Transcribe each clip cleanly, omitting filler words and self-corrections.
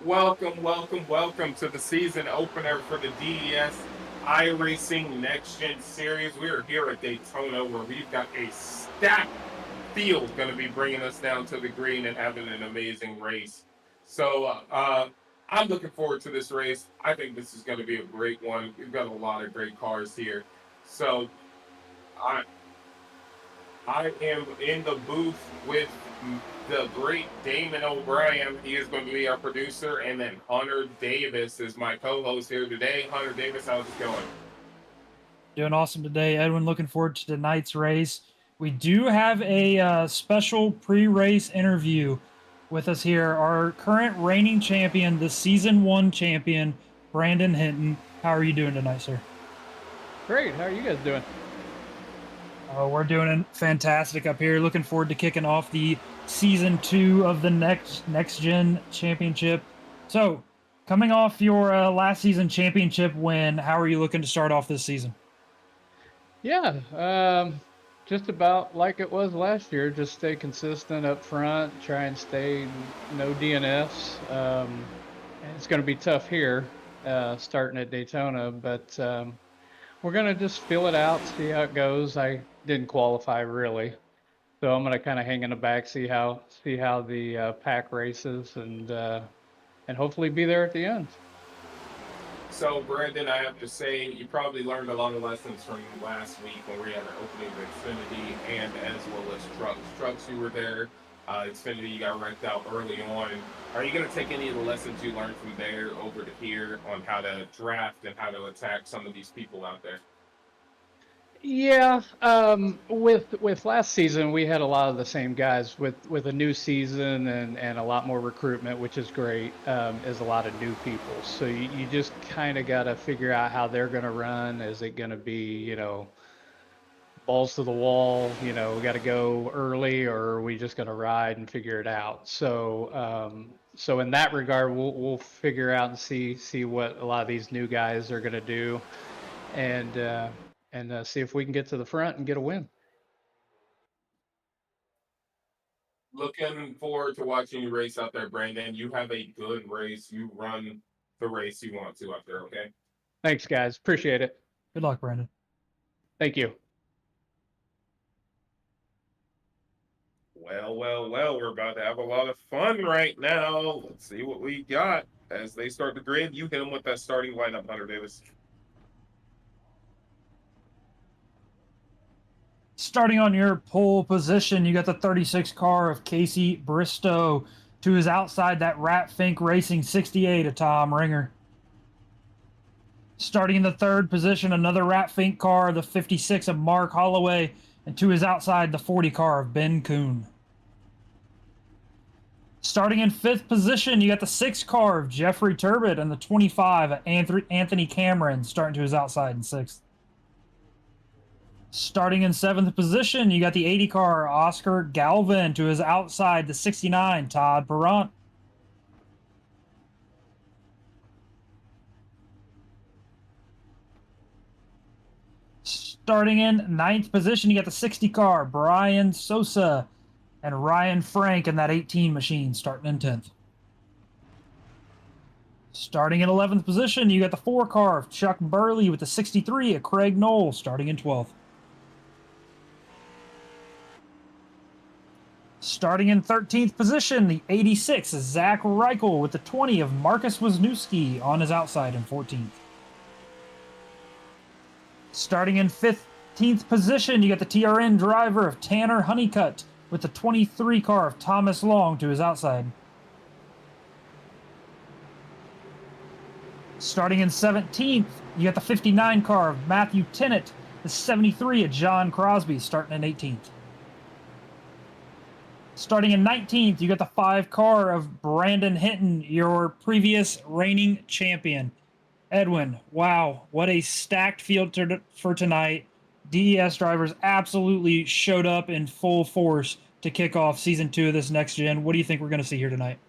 Welcome to the season opener for the DES iRacing NextGen series. We are here at Daytona where we've got a stacked field going to be bringing us down to the green and having an amazing race. So I'm looking forward to this race. I think this is going to be a great one. We've got a lot of great cars here. So I, I am in the booth with the great Damon O'Brien. He is going to be our producer, and then Hunter Davis is my co-host here today. Hunter Davis, how's it going? Doing awesome today, Edwin. Looking forward to tonight's race. We do have a special pre-race interview with us here. Our current reigning champion, the season one champion, Brandon Hinton. How are you doing tonight, sir? Great. How are you guys doing? We're doing fantastic up here. Looking forward to kicking off the season two of the next gen championship. So, coming off your last season championship win, how are you looking to start off this season? Yeah, just about like it was last year. Just stay consistent up front. Try and stay no DNFs. And it's going to be tough here, starting at Daytona, but we're going to just feel it out, see how it goes. I didn't qualify really, so I'm going to kind of hang in the back, see how the pack races, and hopefully be there at the end. So, Brandon, I have to say, you probably learned a lot of lessons from last week when we had our opening of Xfinity and as well as trucks. Trucks, you were there. Xfinity, you got wrecked out early on. Are you going to take any of the lessons you learned from there over to here on how to draft and how to attack some of these people out there? Yeah, with last season we had a lot of the same guys. With a new season and a lot more recruitment, which is great. Is a lot of new people, so you just kind of got to figure out how they're going to run. Is it going to be, balls to the wall? We got to go early, or are we just going to ride and figure it out? So in that regard, we'll figure out and see what a lot of these new guys are going to do, and see if we can get to the front and get a win. Looking forward to watching you race out there, Brandon. You have a good race. You run the race you want to out there, okay? Thanks, guys. Appreciate it. Good luck, Brandon. Thank you. Well, we're about to have a lot of fun right now. Let's see what we got as they start the grid. You hit them with that starting lineup, Hunter Davis. Starting on your pole position, you got the 36 car of Casey Bristow. To his outside, that Rat Fink Racing 68 of Tom Ringer. Starting in the third position, another Rat Fink car, the 56 of Mark Holloway. And to his outside, the 40 car of Ben Kuhn. Starting in fifth position, you got the 6 car of Jeffrey Turbot and the 25 of Anthony Cameron starting to his outside in sixth. Starting in seventh position, you got the 80 car Oscar Galvin to his outside, the 69 Todd Perrant. Starting in ninth position, you got the 60 car Brian Sosa and Ryan Frank in that 18 machine starting in 10th. Starting in 11th position, you got the 4 car of Chuck Burley with the 63 of Craig Knoll starting in 12th. Starting in 13th position, the 86 is Zach Reichel with the 20 of Marcus Wisniewski on his outside in 14th. Starting in 15th position, you got the TRN driver of Tanner Honeycutt with the 23 car of Thomas Long to his outside. Starting in 17th, you got the 59 car of Matthew Tennant, the 73 of John Crosby starting in 18th. Starting in 19th, you got the 5 car of Brandon Hinton, your previous reigning champion. Edwin, wow, what a stacked field for tonight. DES drivers absolutely showed up in full force to kick off season 2 of this next gen. What do you think we're going to see here tonight?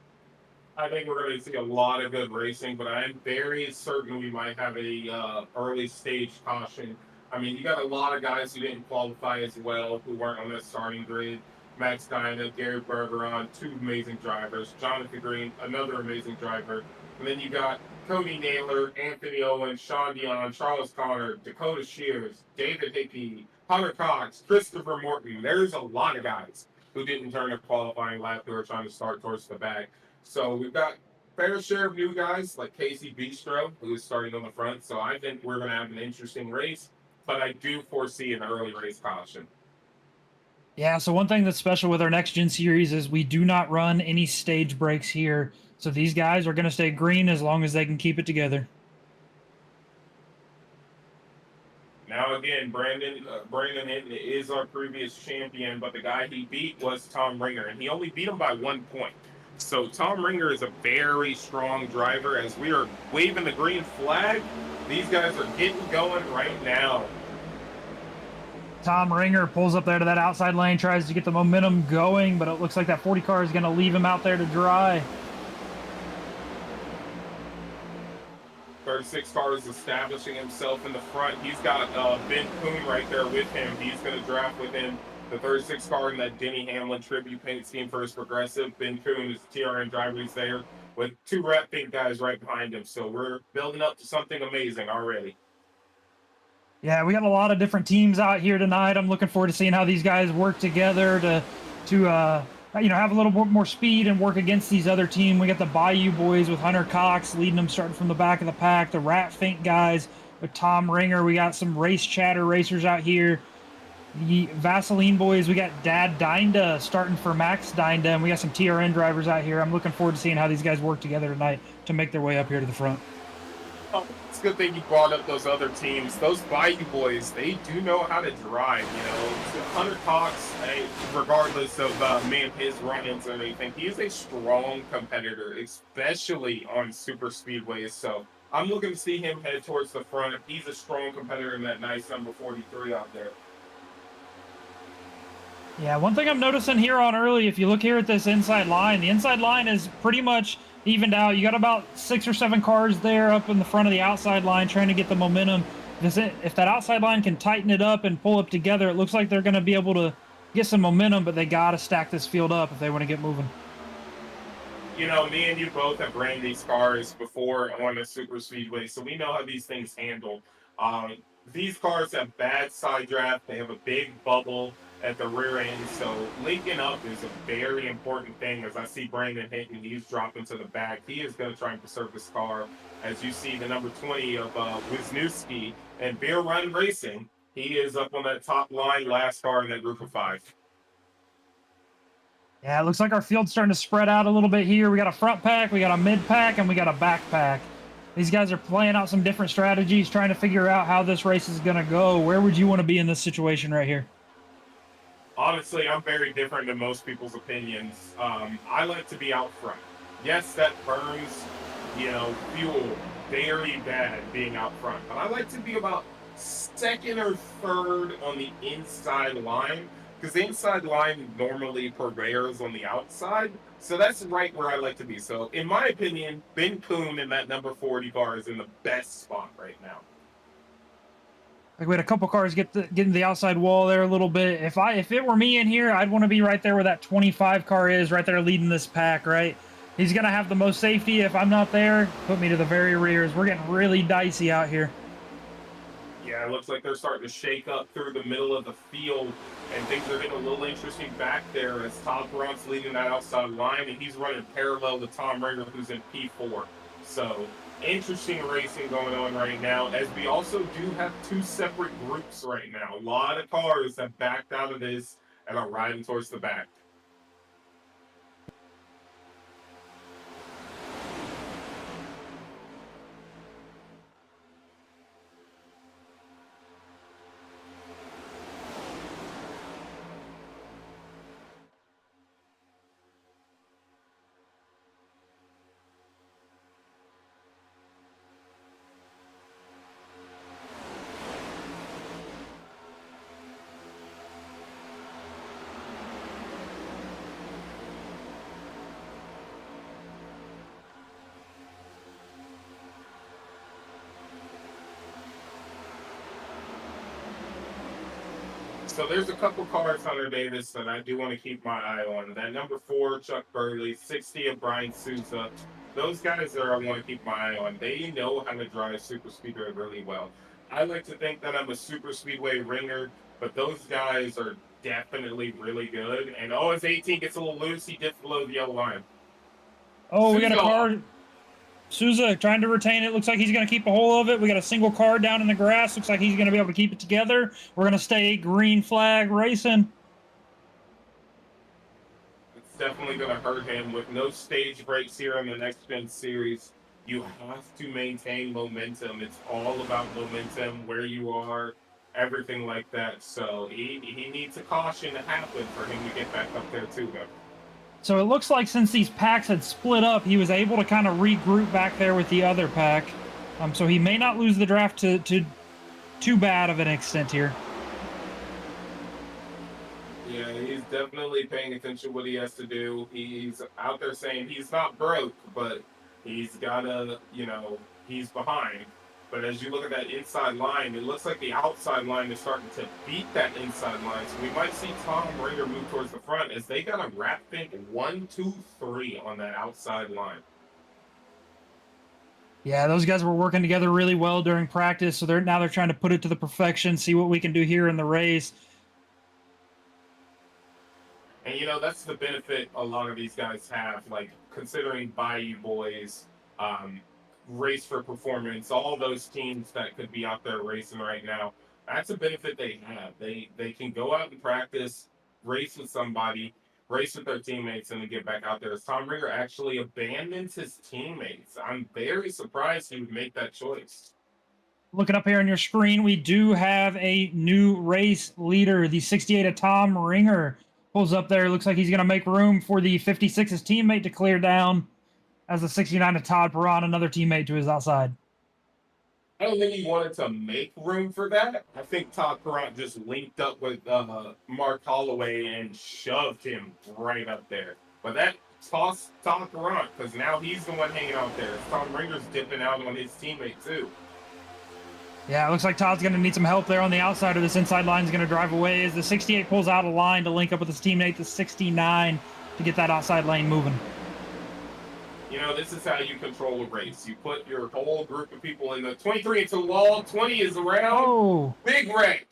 I think we're going to see a lot of good racing, but I'm very certain we might have a early stage caution. I mean, you got a lot of guys who didn't qualify as well, who weren't on the starting grid. Max Dyna, Gary Bergeron, two amazing drivers. Jonathan Green, another amazing driver. And then you got Cody Naylor, Anthony Owen, Sean Dion, Charles Connor, Dakota Shears, David Hickey, Hunter Cox, Christopher Morton. There's a lot of guys who didn't turn a qualifying lap who are trying to start towards the back. So we've got fair share of new guys like Casey Bistro, who is starting on the front. So I think we're going to have an interesting race, but I do foresee an early race caution. Yeah, so one thing that's special with our next gen series is we do not run any stage breaks here. So these guys are going to stay green as long as they can keep it together. Now again, Brandon Hinton is our previous champion, but the guy he beat was Tom Ringer, and he only beat him by 1 point. So Tom Ringer is a very strong driver. As we are waving the green flag, these guys are getting going right now. Tom Ringer pulls up there to that outside lane, tries to get the momentum going, but it looks like that 40 car is going to leave him out there to dry. 36 car is establishing himself in the front. He's got Ben Kuhn right there with him. He's going to draft with him. The 36 car in that Denny Hamlin tribute paint scheme for his progressive. Ben Kuhn is the TRN driver. He's there with two Red Pink guys right behind him. So we're building up to something amazing already. Yeah, we got a lot of different teams out here tonight. I'm looking forward to seeing how these guys work together to have a little bit more speed and work against these other teams. We got the Bayou boys with Hunter Cox leading them starting from the back of the pack. The Rat Fink guys with Tom Ringer. We got some race chatter racers out here. The Vaseline boys, we got Dad Dinda starting for Max Dinda, and we got some TRN drivers out here. I'm looking forward to seeing how these guys work together tonight to make their way up here to the front. Oh, it's a good thing you brought up those other teams. Those Bayou boys, they do know how to drive. Hunter Cox, regardless of his run-ins or anything, he is a strong competitor, especially on super speedways. So I'm looking to see him head towards the front. He's a strong competitor in that nice number 43 out there. Yeah, one thing I'm noticing here on early, if you look here at this inside line, the inside line is pretty much evened out. You got about 6 or 7 cars there up in the front of the outside line trying to get the momentum. If that outside line can tighten it up and pull up together, it looks like they're going to be able to get some momentum, but they got to stack this field up if they want to get moving. Me and you both have ran these cars before on a super speedway, so we know how these things handle. These cars have bad side draft. They have a big bubble at the rear end, so linking up is a very important thing. As I see Brandon Hinton, he's dropping to the back. He is going to try and preserve this car. As you see the number 20 of Wisniewski and Beer Run Racing, he is up on that top line, last car in that group of 5. Yeah, it looks like our field's starting to spread out a little bit here. We got a front pack, we got a mid pack, and we got a back pack. These guys are playing out some different strategies, trying to figure out how this race is going to go. Where would you want to be in this situation right here? Honestly, I'm very different than most people's opinions. I like to be out front. Yes, that burns, fuel very bad being out front. But I like to be about second or third on the inside line, because the inside line normally prevails on the outside. So that's right where I like to be. So in my opinion, Ben Kuhn in that number 40 car is in the best spot right now. Like we had a couple cars get into the outside wall there a little bit. If it were me in here, I'd want to be right there where that 25 car is, right there leading this pack, right? He's going to have the most safety. If I'm not there, put me to the very rears. We're getting really dicey out here. Yeah, it looks like they're starting to shake up through the middle of the field, and things are getting a little interesting back there as Tom Perront's leading that outside line, and he's running parallel to Tom Ringer, who's in P4. So, interesting racing going on right now, as we also do have 2 separate groups right now. A lot of cars have backed out of this and are riding towards the back. So there's a couple cars, Hunter Davis, that I do want to keep my eye on. That number 4, Chuck Burley, 60 of Brian Souza. Those guys there I want to keep my eye on. They know how to drive super speedway really well. I like to think that I'm a super speedway ringer, but those guys are definitely really good. And oh, his 18 gets a little loose. He dips below the yellow line. Oh, we got a Souza. car. Souza trying to retain it. Looks like he's going to keep a hold of it. We got a single car down in the grass. Looks like he's going to be able to keep it together. We're going to stay green flag racing. It's definitely going to hurt him with no stage breaks here in the Next Gen series. You have to maintain momentum. It's all about momentum, where you are, everything like that. So he needs a caution to happen for him to get back up there too, though. So it looks like since these packs had split up, he was able to kind of regroup back there with the other pack. So he may not lose the draft to too bad of an extent here. Yeah, he's definitely paying attention to what he has to do. He's out there saying he's not broke, but he's gotta, he's behind. But as you look at that inside line, it looks like the outside line is starting to beat that inside line. So we might see Tom Ringer move towards the front as they got a wrap think 1, 2, 3 on that outside line. Yeah, those guys were working together really well during practice, so they're trying to put it to the perfection, see what we can do here in the race. And that's the benefit a lot of these guys have, like considering Bayou Boys, Race for Performance, all those teams that could be out there racing right now. That's a benefit they have. They can go out and practice, race with somebody, race with their teammates, and then get back out there. As Tom Ringer actually abandons his teammates. I'm very surprised he would make that choice. Looking up here on your screen, we do have a new race leader. The 68 of Tom Ringer pulls up there. Looks like he's going to make room for the 56's teammate to clear down, as the 69 of Todd Perron, another teammate to his outside. I don't think he wanted to make room for that. I think Todd Perron just linked up with Mark Holloway and shoved him right up there. But that tossed Todd Perron because now he's the one hanging out there. Tom Ringer's dipping out on his teammate too. Yeah, it looks like Todd's going to need some help there on the outside, or this inside line is going to drive away as the 68 pulls out a line to link up with his teammate, the 69, to get that outside lane moving. This is how you control a race. You put your whole group of people in the 23 into the wall, 20 is around. Oh. Big wreck.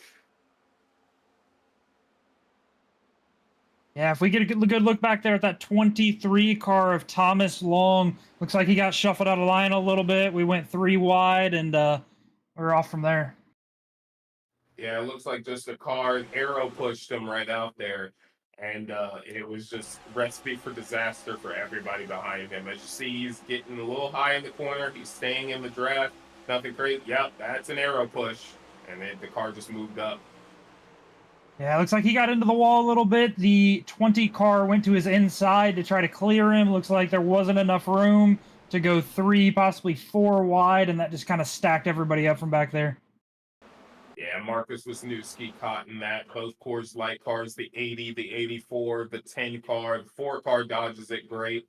Yeah, if we get a good look back there at that 23 car of Thomas Long, looks like he got shuffled out of line a little bit. We went 3 wide, and we're off from there. Yeah, it looks like just a car arrow pushed him right out there. And it was just recipe for disaster for everybody behind him. As you see, he's getting a little high in the corner. He's staying in the draft. Nothing crazy. Yep, that's an arrow push. And then the car just moved up. Yeah, it looks like he got into the wall a little bit. The 20 car went to his inside to try to clear him. Looks like there wasn't enough room to go 3, possibly 4 wide, and that just kind of stacked everybody up from back there. Yeah, Marcus Wisniewski caught in that. Both Coors Light cars, the 80, the 84, the 10 car, the 4 car dodges it great.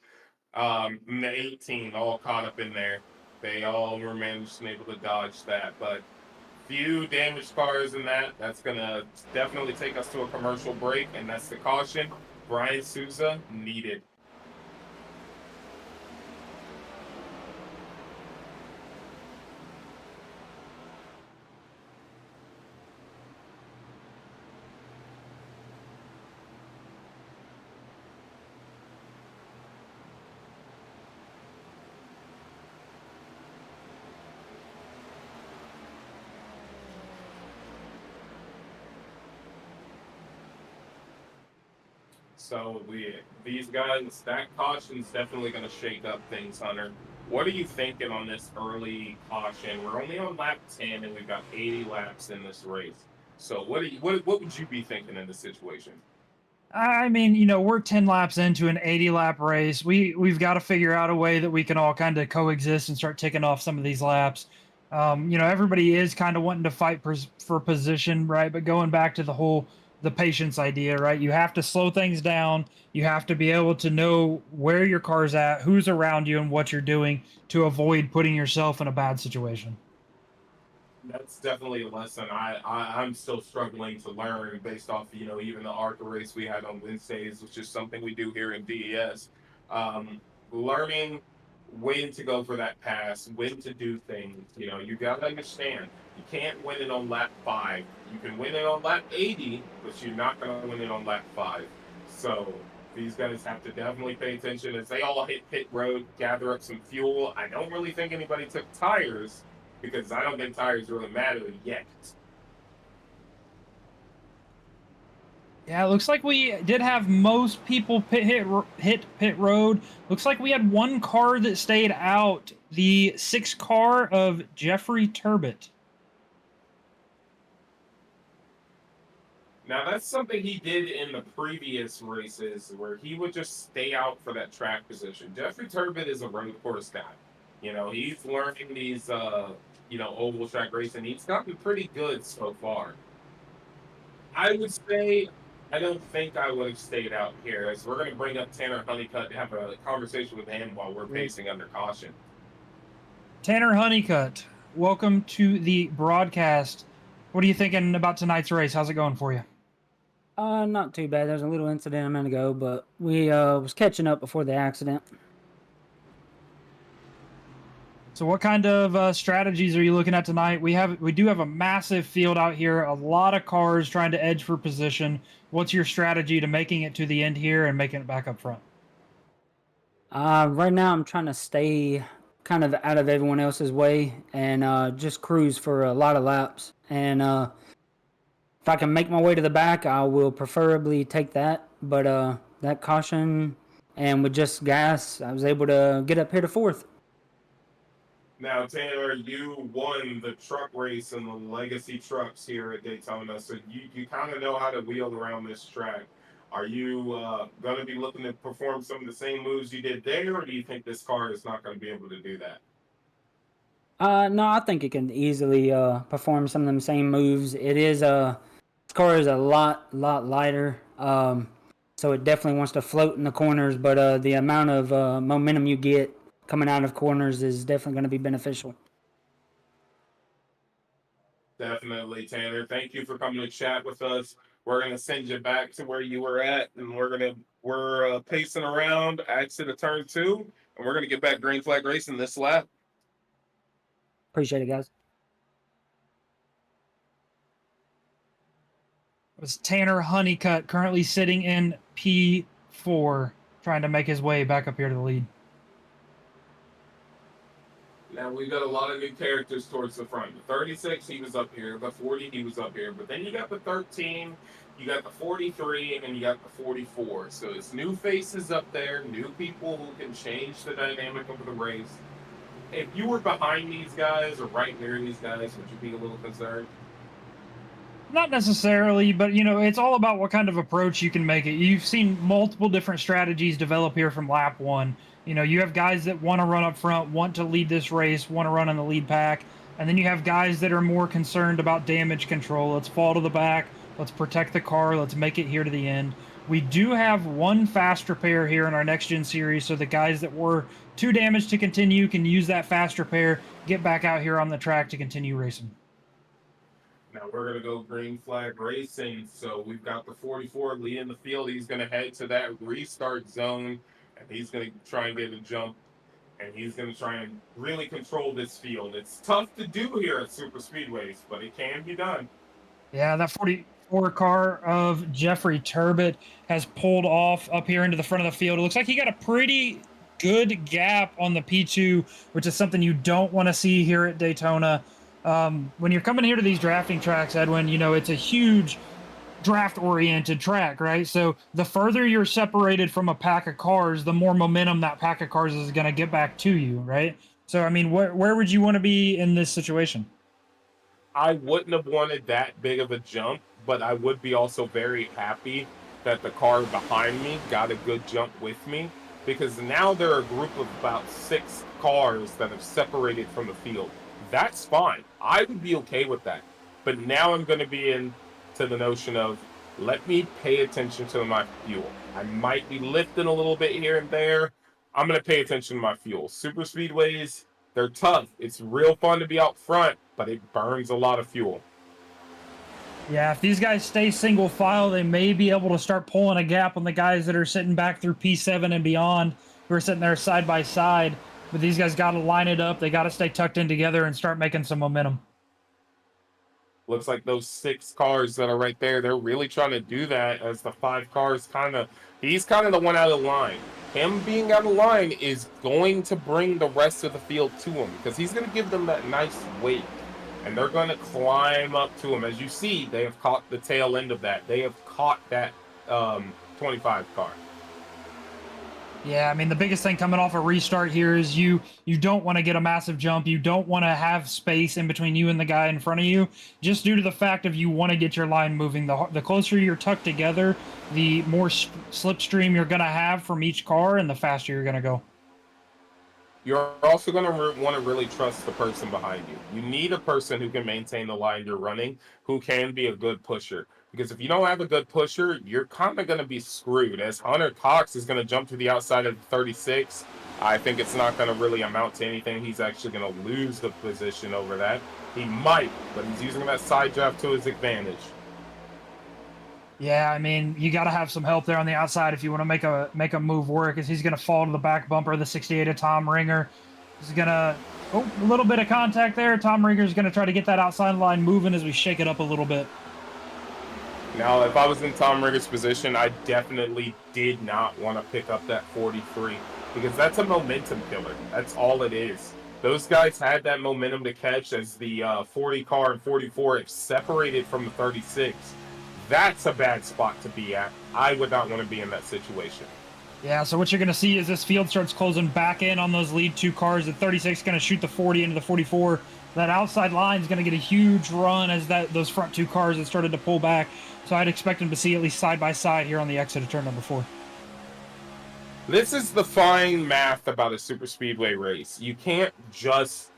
And the 18 all caught up in there. They all were managed and able to dodge that. But few damaged cars in that. That's going to definitely take us to a commercial break, and that's the caution. Brian Souza needed. So these guys, that caution's definitely going to shake up things, Hunter. What are you thinking on this early caution? We're only on lap 10, and we've got 80 laps in this race. So what would you be thinking in this situation? I mean, we're 10 laps into an 80-lap race. We've got to figure out a way that we can all kind of coexist and start ticking off some of these laps. Everybody is kind of wanting to fight for position, right? But going back to the patience idea, right? You have to slow things down. You have to be able to know where your car's at, who's around you, and what you're doing to avoid putting yourself in a bad situation. That's definitely a lesson I'm still struggling to learn based off, even the ARCA race we had on Wednesdays, which is something we do here in DES. Learning when to go for that pass, when to do things. You got to understand, you can't win it on lap 5. You can win it on lap 80, but you're not going to win it on lap 5. So these guys have to definitely pay attention as they all hit pit road, gather up some fuel. I don't really think anybody took tires because I don't think tires really matter yet. Yeah, it looks like we did have most people hit pit road. Looks like we had one car that stayed out, the 6 car of Jeffrey Turbot. Now, that's something he did in the previous races where he would just stay out for that track position. Jeffrey Turbot is a road course guy. He's learning these, oval track racing. He's gotten pretty good so far. I would say I don't think I would have stayed out here, as we're going to bring up Tanner Honeycutt to have a conversation with him while we're pacing under caution. Tanner Honeycutt, welcome to the broadcast. What are you thinking about tonight's race? How's it going for you? Not too bad. There's a little incident a minute ago, but we was catching up before the accident. So what kind of strategies are you looking at tonight? We do have a massive field out here, a lot of cars trying to edge for position. What's your strategy to making it to the end here and making it back up front? Right now I'm trying to stay kind of out of everyone else's way and just cruise for a lot of laps. And if I can make my way to the back, I will preferably take that. But that caution and with just gas, I was able to get up here to 4th. Now, Tanner, you won the truck race in the legacy trucks here at Daytona, so you kind of know how to wheel around this track. Are you going to be looking to perform some of the same moves you did there, or do you think this car is not going to be able to do that? No, I think it can easily perform some of them same moves. This car is a lot lighter, so it definitely wants to float in the corners, but the amount of momentum you get coming out of corners is definitely going to be beneficial. Definitely, Tanner. Thank you for coming to chat with us. We're going to send you back to where you were at, and we're pacing around, exit of turn 2, and we're going to get back green flag racing this lap. Appreciate it, guys. It was Tanner Honeycutt, currently sitting in P4, trying to make his way back up here to the lead. Now, we've got a lot of new characters towards the front. The 36, he was up here. The 40, he was up here. But then you got the 13, you got the 43, and you got the 44. So it's new faces up there, new people who can change the dynamic of the race. If you were behind these guys or right near these guys, would you be a little concerned? Not necessarily, but it's all about what kind of approach you can make it. You've seen multiple different strategies develop here from lap 1. You have guys that want to run up front, want to lead this race, want to run in the lead pack, and then you have guys that are more concerned about damage control. Let's fall to the back, let's protect the car, let's make it here to the end. We do have one fast repair here in our next gen series, so the guys that were too damaged to continue can use that fast repair, get back out here on the track to continue racing. Now we're going to go green flag racing. So we've got the 44 leading the field. He's going to head to that restart zone, and he's going to try and get a jump, and he's going to try and really control this field. It's tough to do here at super speedways, but it can be done. Yeah, that 44 car of Jeffrey Turbot has pulled off up here into the front of the field. It looks like he got a pretty good gap on the P2, which is something you don't want to see here at Daytona. When you're coming here to these drafting tracks, Edwin, it's a huge draft-oriented track, right? So the further you're separated from a pack of cars, the more momentum that pack of cars is going to get back to you, right? So, I mean, where would you want to be in this situation? I wouldn't have wanted that big of a jump, but I would be also very happy that the car behind me got a good jump with me, because now there are a group of about 6 cars that have separated from the field. That's fine. I would be okay with that. But now I'm going to be into the notion of, let me pay attention to my fuel. I might be lifting a little bit here and there. I'm going to pay attention to my fuel. Super speedways, they're tough. It's real fun to be out front, but it burns a lot of fuel. Yeah, if these guys stay single file, they may be able to start pulling a gap on the guys that are sitting back through P7 and beyond, who are sitting there side by side. But these guys got to line it up. They got to stay tucked in together and start making some momentum. Looks like those 6 cars that are right there, they're really trying to do that as the 5 cars he's kind of the one out of line. Him being out of line is going to bring the rest of the field to him because he's going to give them that nice weight. And they're going to climb up to him. As you see, they have caught the tail end of that. They have caught that 25 car. Yeah, I mean, the biggest thing coming off a restart here is you don't want to get a massive jump. You don't want to have space in between you and the guy in front of you, just due to the fact of you want to get your line moving. The closer you're tucked together, the more slipstream you're going to have from each car and the faster you're going to go. You're also going to want to really trust the person behind you. You need a person who can maintain the line you're running, who can be a good pusher. Because if you don't have a good pusher, you're kind of going to be screwed. As Hunter Cox is going to jump to the outside of the 36, I think it's not going to really amount to anything. He's actually going to lose the position over that. He might, but he's using that side draft to his advantage. Yeah, I mean, you got to have some help there on the outside if you want to make a move work, as he's going to fall to the back bumper of the 68 of Tom Ringer. He's going to, a little bit of contact there. Tom Ringer's going to try to get that outside line moving as we shake it up a little bit. Now, if I was in Tom Ringer's position, I definitely did not want to pick up that 43 because that's a momentum killer. That's all it is. Those guys had that momentum to catch as the 40 car and 44 have separated from the 36. That's a bad spot to be at. I would not want to be in that situation. Yeah, so what you're going to see is this field starts closing back in on those lead 2 cars. The 36 is going to shoot the 40 into the 44. That outside line is going to get a huge run as those front 2 cars have started to pull back. So I'd expect them to see at least side by side here on the exit of turn number 4. This is the fine math about a super speedway race. You can't just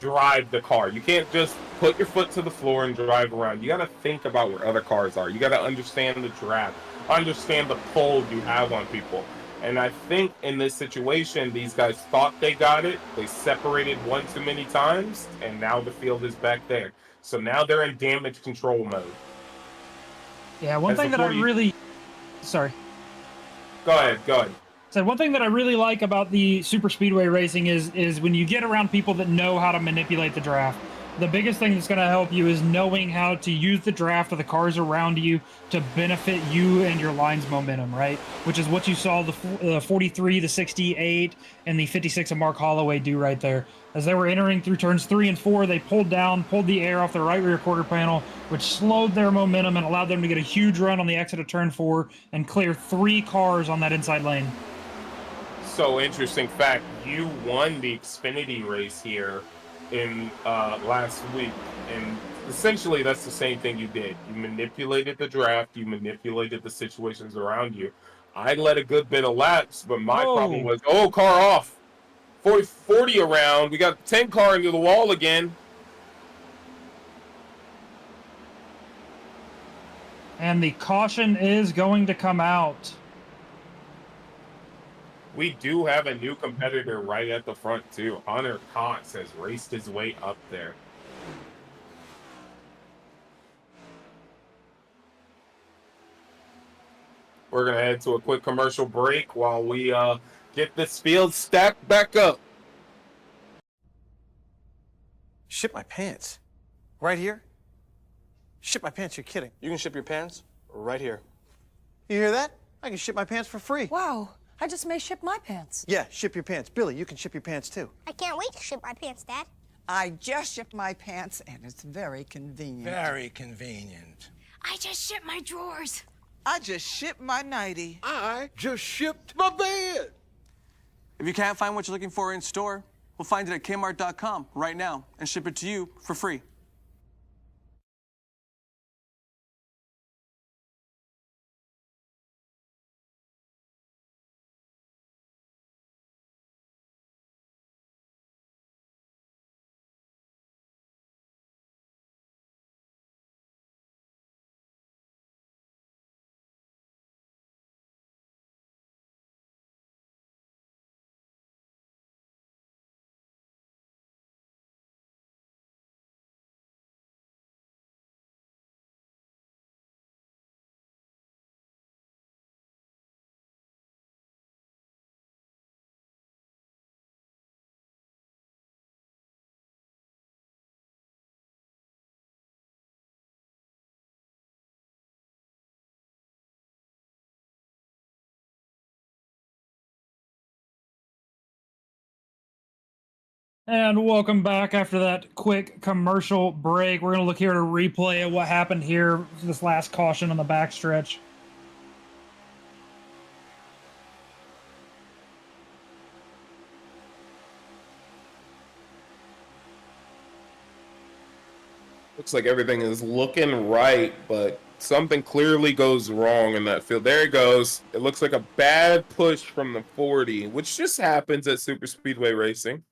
drive the car. You can't just put your foot to the floor and drive around. You got to think about where other cars are. You got to understand the draft, understand the pull you have on people. And I think in this situation, these guys thought they got it. They separated one too many times, and now the field is back there. So now they're in damage control mode. Yeah, one thing that I really... Sorry. Go ahead. So one thing that I really like about the super speedway racing is when you get around people that know how to manipulate the draft. The biggest thing that's going to help you is knowing how to use the draft of the cars around you to benefit you and your line's momentum, right? Which is what you saw the 43, the 68, and the 56 of Mark Holloway do right there. As they were entering through turns 3 and 4, they pulled the air off their right rear quarter panel, which slowed their momentum and allowed them to get a huge run on the exit of turn 4 and clear 3 cars on that inside lane. So interesting fact, you won the Xfinity race here in last week, and essentially that's the same thing you did. You manipulated the draft, you manipulated the situations around you. I let a good bit of laps, but my problem was, car off. 40 around, we got 10 car into the wall again. And the caution is going to come out. We do have a new competitor right at the front, too. Hunter Cox has raced his way up there. We're going to head to a quick commercial break while we get this field stacked back up. Ship my pants? Right here? Ship my pants? You're kidding. You can ship your pants right here. You hear that? I can ship my pants for free. Wow, I just may ship my pants. Yeah, ship your pants. Billy, you can ship your pants too. I can't wait to ship my pants, Dad. I just shipped my pants, and it's very convenient. Very convenient. I just shipped my drawers. I just shipped my nightie. I just shipped my bed. If you can't find what you're looking for in store, we'll find it at Kmart.com right now and ship it to you for free. And welcome back after that quick commercial break. We're going to look here at a replay of what happened here, this last caution on the backstretch. Looks like everything is looking right, but something clearly goes wrong in that field. There it goes. It looks like a bad push from the 40, which just happens at Super Speedway Racing.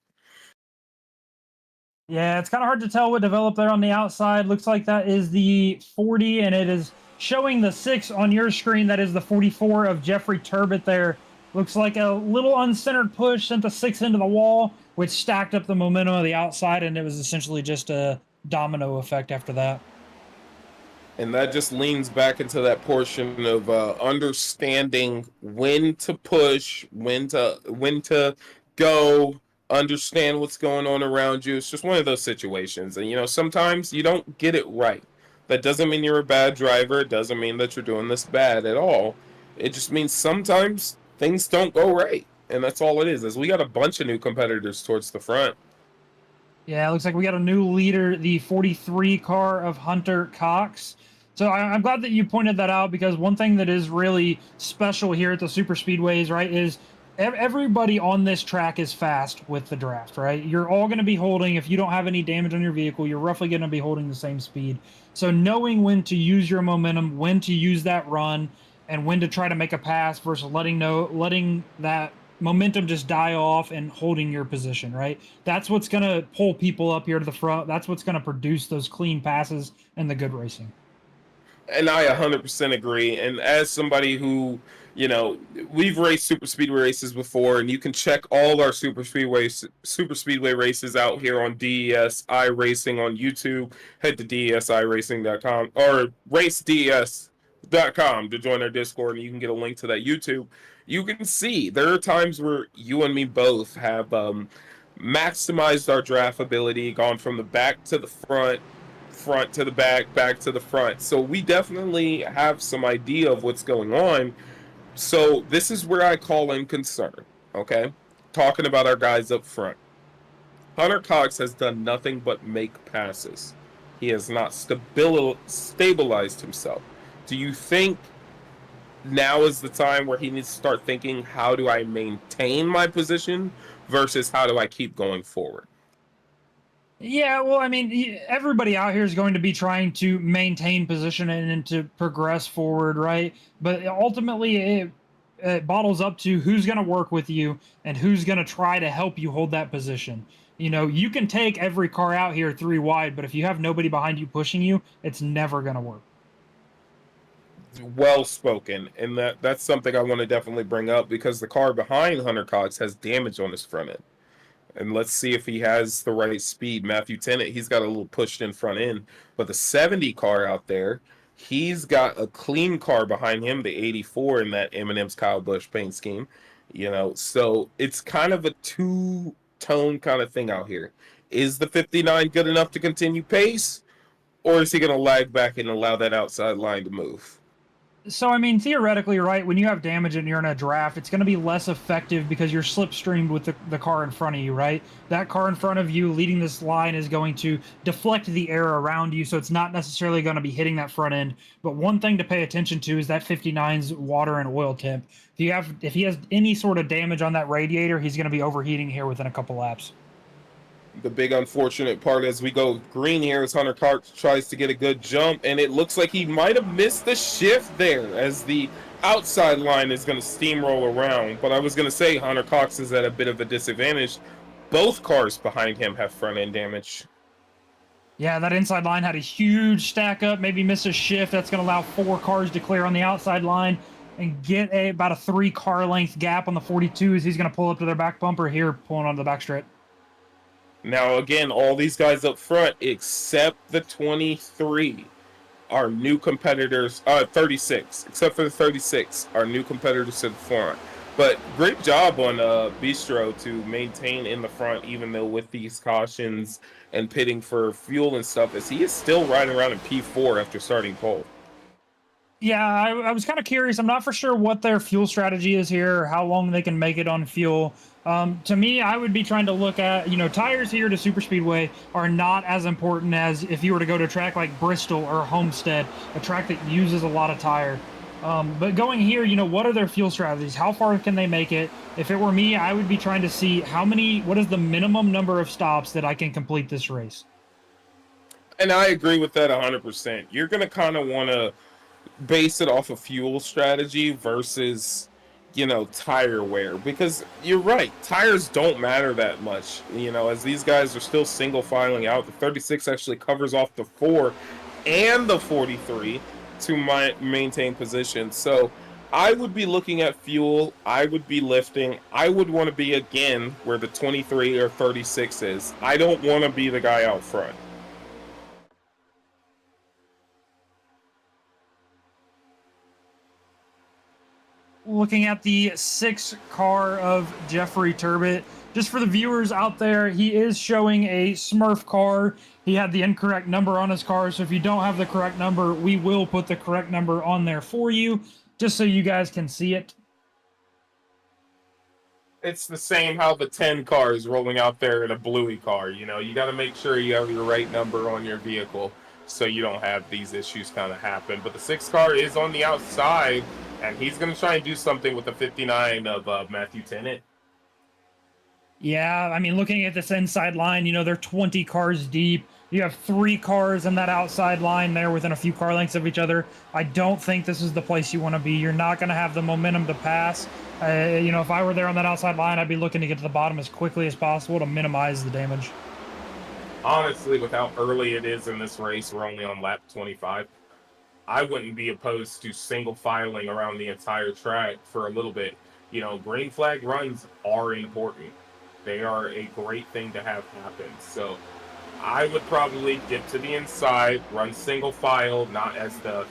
Yeah, it's kind of hard to tell what developed there on the outside. Looks like that is the 40, and it is showing the 6 on your screen. That is the 44 of Jeffrey Turbot there. Looks like a little uncentered push sent the 6 into the wall, which stacked up the momentum of the outside, and it was essentially just a domino effect after that. And that just leans back into that portion of understanding when to push, when to go, understand what's going on around you. It's just one of those situations. And sometimes you don't get it right. That doesn't mean you're a bad driver. It doesn't mean that you're doing this bad at all. It just means sometimes things don't go right. And that's all it is we got a bunch of new competitors towards the front. Yeah, it looks like we got a new leader, the 43 car of Hunter Cox. So I'm glad that you pointed that out, because one thing that is really special here at the super speedways, right, is everybody on this track is fast with the draft, right? You're all going to be holding, if you don't have any damage on your vehicle, you're roughly going to be holding the same speed. So knowing when to use your momentum, when to use that run, and when to try to make a pass versus letting that momentum just die off and holding your position, right? That's what's going to pull people up here to the front. That's what's going to produce those clean passes and the good racing. And I 100% agree. And as somebody who, we've raced super speedway races before, and you can check all our super speedway races out here on DES iRacing on YouTube. Head to DESiRacing.com or RaceDES.com to join our Discord, and you can get a link to that YouTube. You can see there are times where you and me both have maximized our draft ability, gone from the back to the front to the back to the front. So we definitely have some idea of what's going on. So this is where I call in concern, okay? Talking about our guys up front. Hunter Cox has done nothing but make passes. He has not stabilized himself. Do you think now is the time where he needs to start thinking, how do I maintain my position versus how do I keep going forward? Yeah, well, I mean, everybody out here is going to be trying to maintain position and to progress forward, right? But ultimately, it bottles up to who's going to work with you and who's going to try to help you hold that position. You can take every car out here 3 wide, but if you have nobody behind you pushing you, it's never going to work. Well spoken, and that's something I want to definitely bring up, because the car behind Hunter Cox has damage on his front end. And let's see if he has the right speed. Matthew Tennant, he's got a little pushed in front end. But the 70 car out there, he's got a clean car behind him, the 84 in that Eminem's Kyle Busch paint scheme. So it's kind of a two-tone kind of thing out here. Is the 59 good enough to continue pace? Or is he going to lag back and allow that outside line to move? So, I mean, theoretically, right, when you have damage and you're in a draft, it's going to be less effective because you're slipstreamed with the car in front of you, right? That car in front of you leading this line is going to deflect the air around you, so it's not necessarily going to be hitting that front end. But one thing to pay attention to is that 59's water and oil temp. If he has any sort of damage on that radiator, he's going to be overheating here within a couple laps. The big unfortunate part as we go green here is Hunter Cox tries to get a good jump, and it looks like he might have missed the shift there as the outside line is going to steamroll around. But I was going to say Hunter Cox is at a bit of a disadvantage. Both cars behind him have front end damage. Yeah, that inside line had a huge stack up, maybe missed a shift. That's going to allow 4 cars to clear on the outside line and get about a 3 car length gap on the 42s. He's going to pull up to their back bumper here, pulling onto the back straight. Now, again, all these guys up front, except the 23, are new competitors. 36, except for the 36, are new competitors to the front. But great job on Bistro to maintain in the front, even though with these cautions and pitting for fuel and stuff, as he is still riding around in P4 after starting pole. Yeah, I was kind of curious. I'm not for sure what their fuel strategy is here, or how long they can make it on fuel. To me, I would be trying to look at, tires here to Super Speedway are not as important as if you were to go to a track like Bristol or Homestead, a track that uses a lot of tire. But going here, what are their fuel strategies? How far can they make it? If it were me, I would be trying to see what is the minimum number of stops that I can complete this race? And I agree with that 100%. You're going to kind of want to base it off of fuel strategy versus, tire wear, because you're right. Tires don't matter that much, as these guys are still single filing out. The 36 actually covers off the 4 and the 43 to maintain position. So I would be looking at fuel. I would be lifting. I would want to be again where the 23 or 36 is. I don't want to be the guy out front. Looking at the 6 car of Jeffrey Turbot. Just for the viewers out there, he is showing a Smurf car. He had the incorrect number on his car, so if you don't have the correct number, we will put the correct number on there for you, just so you guys can see it. It's the same how the 10 car is rolling out there in a bluey car. You got to make sure you have the right number on your vehicle so you don't have these issues kind of happen. But the 6 car is on the outside, and he's going to try and do something with the 59 of Matthew Tennant. Yeah, I mean, looking at this inside line, they're 20 cars deep. You have 3 cars in that outside line there within a few car lengths of each other. I don't think this is the place you want to be. You're not going to have the momentum to pass. If I were there on that outside line, I'd be looking to get to the bottom as quickly as possible to minimize the damage. Honestly, with how early it is in this race, we're only on lap 25. I wouldn't be opposed to single filing around the entire track for a little bit. Green flag runs are important. They are a great thing to have happen. So I would probably dip to the inside, run single file, not as the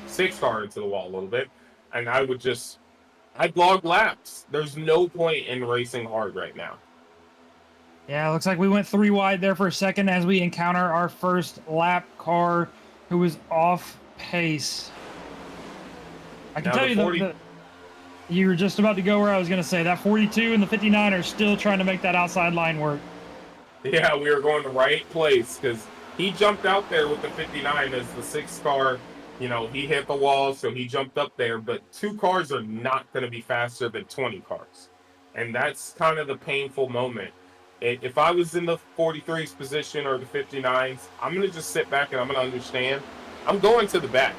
6 car into the wall a little bit. And I'd log laps. There's no point in racing hard right now. Yeah, looks like we went 3 wide there for a second as we encounter our first lap car who was off pace. I can tell you that you were just about to go where I was going to say. That 42 and the 59 are still trying to make that outside line work. Yeah, we were going the right place because he jumped out there with the 59 as the 6 car. He hit the wall, so he jumped up there. But 2 cars are not going to be faster than 20 cars. And that's kind of the painful moment. If I was in the 43's position or the 59's, I'm going to just sit back and I'm going to understand. I'm going to the back.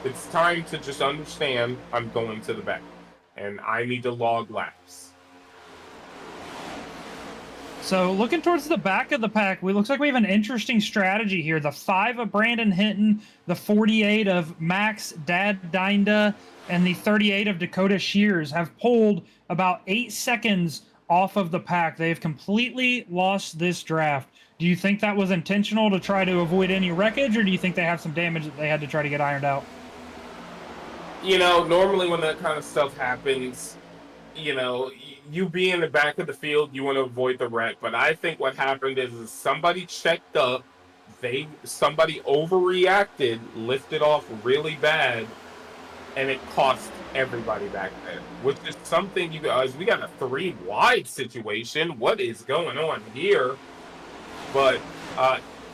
It's time to just understand I'm going to the back. And I need to log laps. So looking towards the back of the pack, looks like we have an interesting strategy here. The 5 of Brandon Hinton, the 48 of Max Dadinda, and the 38 of Dakota Shears have pulled about 8 seconds off of the pack. They have completely lost this draft. Do you think that was intentional to try to avoid any wreckage, or do you think they have some damage that they had to try to get ironed out? Normally when that kind of stuff happens, you be in the back of the field, you want to avoid the wreck. But I think what happened is somebody checked up, somebody overreacted, lifted off really bad, and it cost everybody back there. Which is something we got a 3 wide situation. What is going on here? But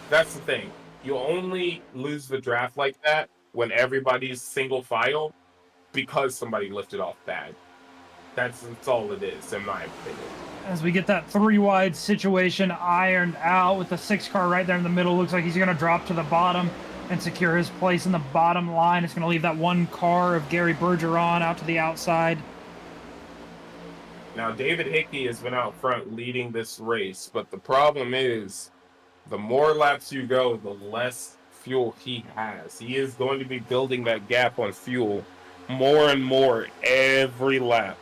that's the thing. You only lose the draft like that when everybody's single file because somebody lifted off bad. That's all it is, in my opinion. As we get that 3 wide situation ironed out with the 6 car right there in the middle, looks like he's going to drop to the bottom and secure his place in the bottom line. It's going to leave that 1 car of Gary Bergeron out to the outside. Now, David Hickey has been out front leading this race, but the problem is the more laps you go, the less fuel he has. He is going to be building that gap on fuel more and more every lap.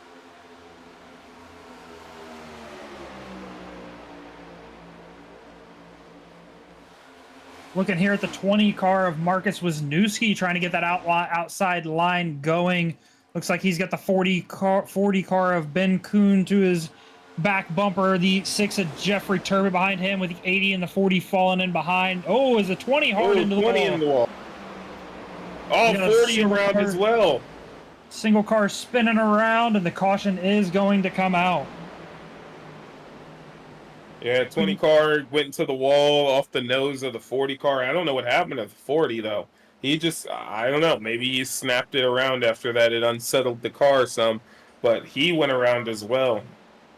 Looking here at the 20 car of Marcus Wisniewski trying to get that outside line going. Looks like he's got the 40 car of Ben Kuhn to his back bumper. The 6 of Jeffrey Turbot behind him with the 80 and the 40 falling in behind. Oh, is the 20 hard into the 20 wall? in the wall. Oh, 40 around as well. Single car spinning around, and the caution is going to come out. Yeah, 20 car went into the wall off the nose of the 40 car. I don't know what happened to the 40 though. He just, I don't know. Maybe he snapped it around after that. It unsettled the car some, but he went around as well.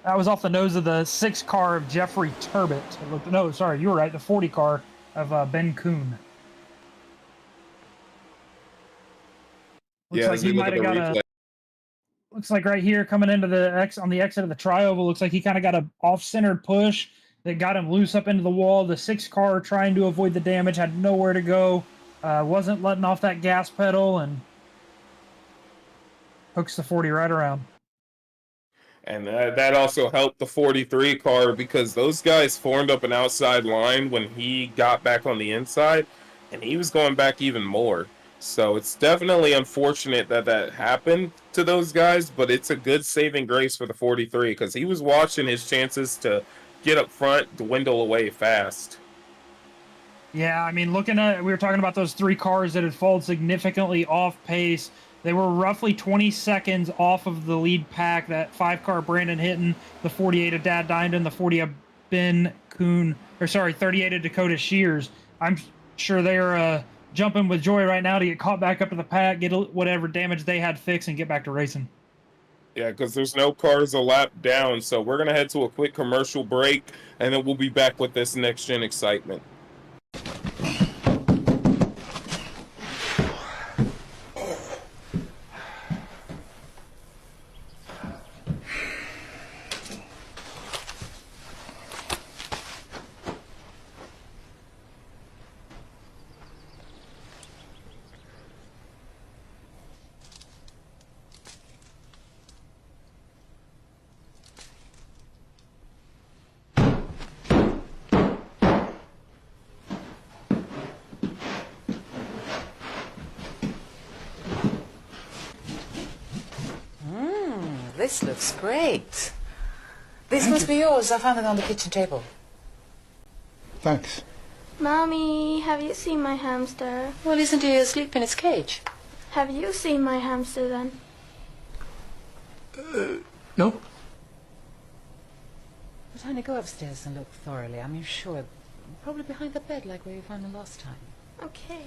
That was off the nose of the 6 car of Jeffrey Turbot. No, sorry, you were right. The 40 car of Ben Kuhn. Looks Yeah, like as he we look might at have the got replay. looks like right here coming into on the exit of the trioval, looks like he kind of got a off-centered push that got him loose up into the wall. The 6 car trying to avoid the damage had nowhere to go. Wasn't letting off that gas pedal and hooks the 40 right around. And that also helped the 43 car because those guys formed up an outside line when he got back on the inside, and he was going back even more. So it's definitely unfortunate that that happened to those guys, but it's a good saving grace for the 43 because he was watching his chances to get up front dwindle away fast. Yeah, I mean, we were talking about those 3 cars that had fallen significantly off pace. They were roughly 20 seconds off of the lead pack. That 5 car Brandon Hinton, the 48 of Dad Diamond, the 40 of Ben Kuhn, 38 of Dakota Shears. I'm sure they're jumping with joy right now to get caught back up to the pack, get whatever damage they had fixed, and get back to racing. Yeah, because there's no cars a lap down. So we're going to head to a quick commercial break, and then we'll be back with this next gen excitement. This looks great. This must be yours. I found it on the kitchen table. Thanks. Mommy, have you seen my hamster? Well, isn't he asleep in his cage? Have you seen my hamster then? No. Well, Tony, go upstairs and look thoroughly. I mean, sure. Probably behind the bed, like where you found him last time. Okay.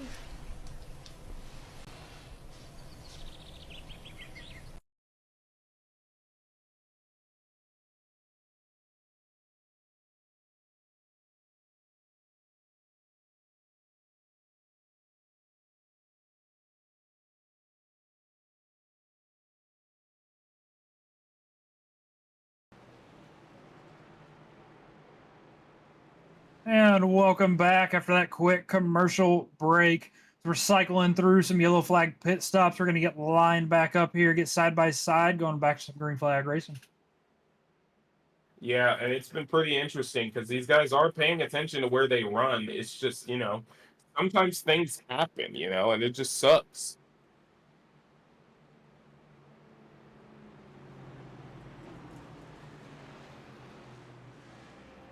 And welcome back after that quick commercial break. We're cycling through some yellow flag pit stops. We're going to get lined back up here, get side by side, going back to some green flag racing. Yeah, and it's been pretty interesting because these guys are paying attention to where they run. It's just, sometimes things happen, and it just sucks.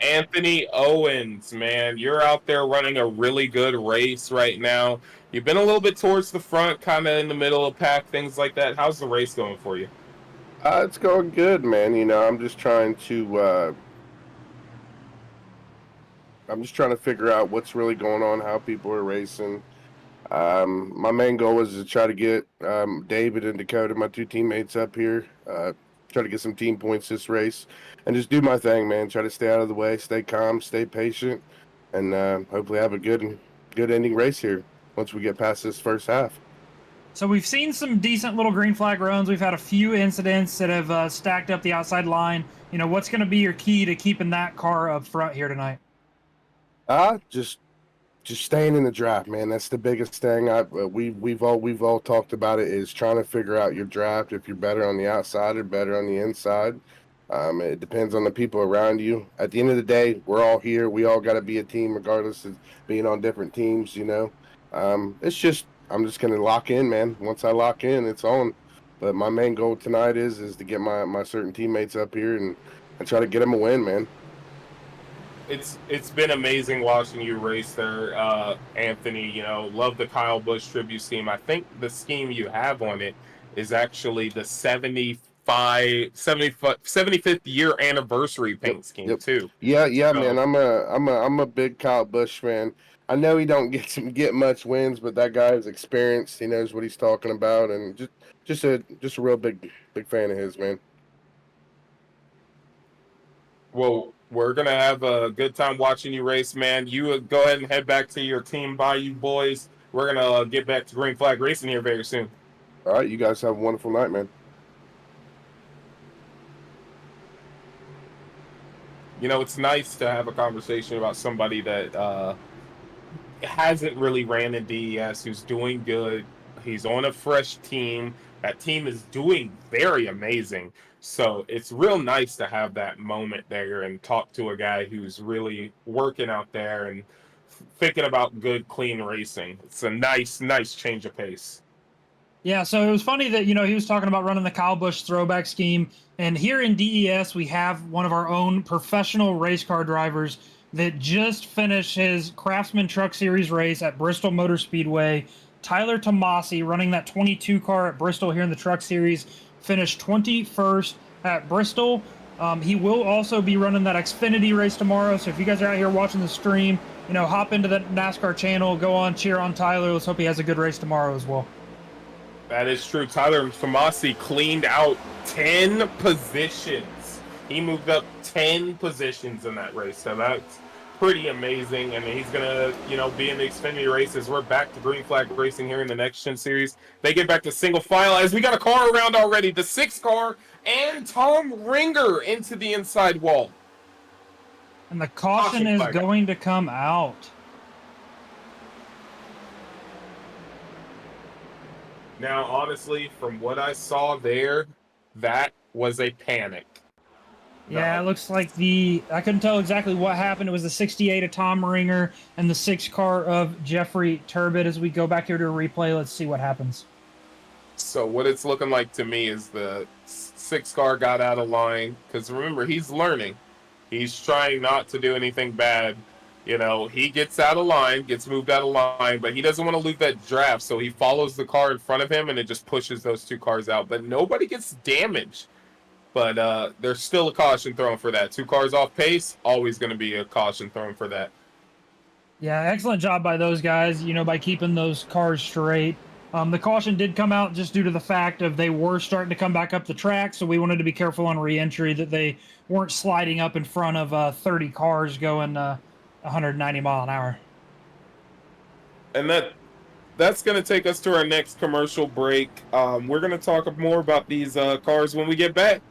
Anthony Owens, man, you're out there running a really good race right now. You've been a little bit towards the front, kind of in the middle of pack, things like that. How's the race going for you? It's going good, man. I'm just trying to figure out what's really going on, how people are racing. My main goal is to try to get David and Dakota, my 2 teammates, up here. Try to get some team points this race, and just do my thing, man. Try to stay out of the way, stay calm, stay patient, and hopefully have a good ending race here once we get past this first half. So we've seen some decent little green flag runs. We've had a few incidents that have stacked up the outside line. What's going to be your key to keeping that car up front here tonight? Just staying in the draft, man. That's the biggest thing. We've all talked about it, is trying to figure out your draft, if you're better on the outside or better on the inside. It depends on the people around you. At the end of the day, we're all here. We all got to be a team, regardless of being on different teams. It's just, I'm just gonna lock in, man. Once I lock in, it's on. But my main goal tonight is to get my certain teammates up here and try to get them a win, man. It's been amazing watching you race there, Anthony. Love the Kyle Busch tribute scheme. I think the scheme you have on it is actually the 75th year anniversary paint scheme too. Yeah, So, man. I'm a big Kyle Busch fan. I know he don't get much wins, but that guy is experienced. He knows what he's talking about, and just a real big fan of his, man. well, we're gonna have a good time watching you race, man. You go ahead and head back to your team Bayou boys. We're gonna get back to Green Flag Racing here very soon. All right, you guys have a wonderful night, man. You know, it's nice to have a conversation about somebody that hasn't really ran in DES, who's doing good. He's on a fresh team. That team is doing very amazing. So it's real nice to have that moment there and talk to a guy who's really working out there and thinking about good, clean racing. It's a nice change of pace. Yeah, so it was funny that, he was talking about running the Kyle Busch throwback scheme. And here in DES, we have one of our own professional race car drivers that just finished his Craftsman Truck Series race at Bristol Motor Speedway. Tyler Tomasi, running that 22 car at Bristol here in the Truck Series, finished 21st at Bristol. He will also be running that Xfinity race tomorrow. So if you guys are out here watching the stream, hop into the NASCAR channel, go on, cheer on Tyler. Let's hope he has a good race tomorrow as well. That is true. Tyler Tomasi cleaned out 10 positions. He moved up 10 positions in that race. So that's pretty amazing. And he's going to, be in the Xfinity races. We're back to Green Flag Racing here in the NextGen series. They get back to single file as we got a car around already. The 6 car and Tom Ringer into the inside wall. And the caution is going to come out. Now, honestly, from what I saw there, that was a panic. Yeah, it looks like I couldn't tell exactly what happened. It was the 68 of Tom Ringer and the 6 car of Jeffrey Turbid. As we go back here to a replay, let's see what happens. So what it's looking like to me is the 6 car got out of line. Because remember, he's learning. He's trying not to do anything bad. He gets out of line, gets moved out of line, but he doesn't want to lose that draft. So he follows the car in front of him, and it just pushes those 2 cars out. But nobody gets damaged. But there's still a caution thrown for that. 2 cars off pace, always going to be a caution thrown for that. Yeah, excellent job by those guys, by keeping those cars straight. The caution did come out just due to the fact of they were starting to come back up the track, so we wanted to be careful on re-entry that they weren't sliding up in front of 30 cars going 190 mile an hour. And that's going to take us to our next commercial break. We're going to talk more about these cars when we get back.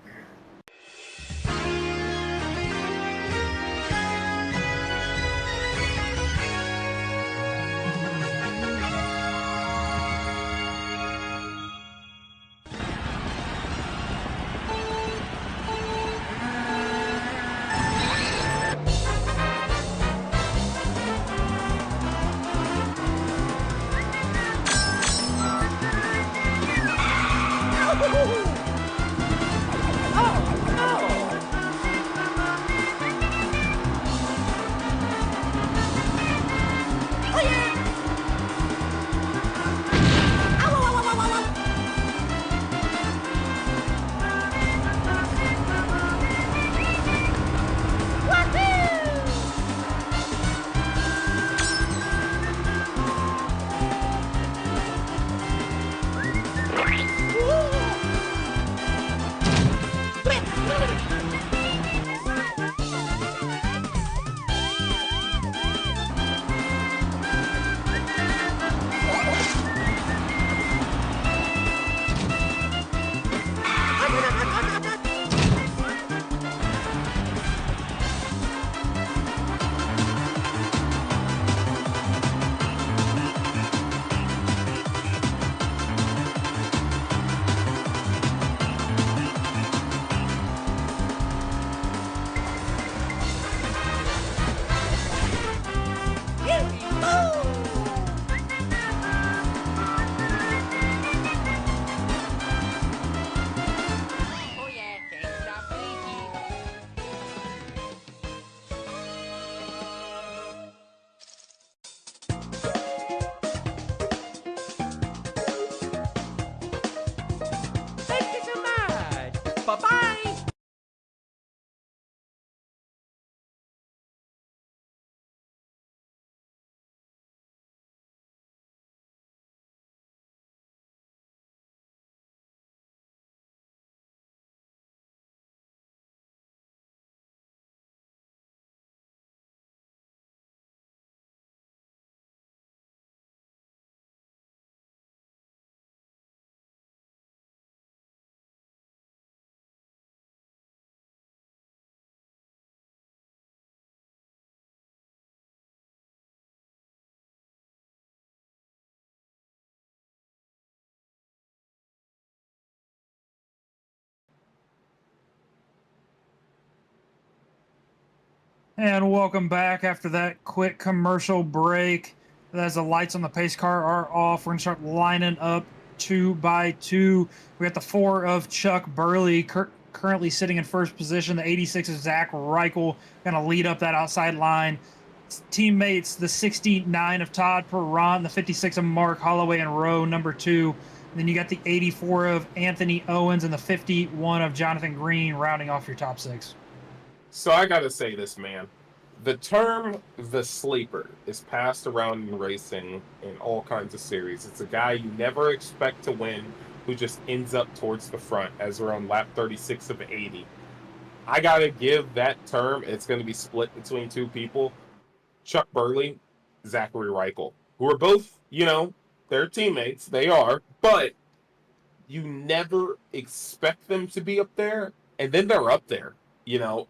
And welcome back after that quick commercial break. As the lights on the pace car are off, we're going to start lining up 2 by 2. We got the 4 of Chuck Burley currently sitting in first position. The 86 of Zach Reichel going to lead up that outside line. Teammates, the 69 of Todd Perron, the 56 of Mark Holloway in row number 2. And then you got the 84 of Anthony Owens and the 51 of Jonathan Green rounding off your top 6. So I gotta say this, man. The term "the sleeper" is passed around in racing in all kinds of series. It's a guy you never expect to win who just ends up towards the front as we're on lap 36 of 80. I gotta give that term, it's gonna be split between 2 people. Chuck Burley, Zachary Reichel, who are both, they're teammates. They are, but you never expect them to be up there, and then they're up there.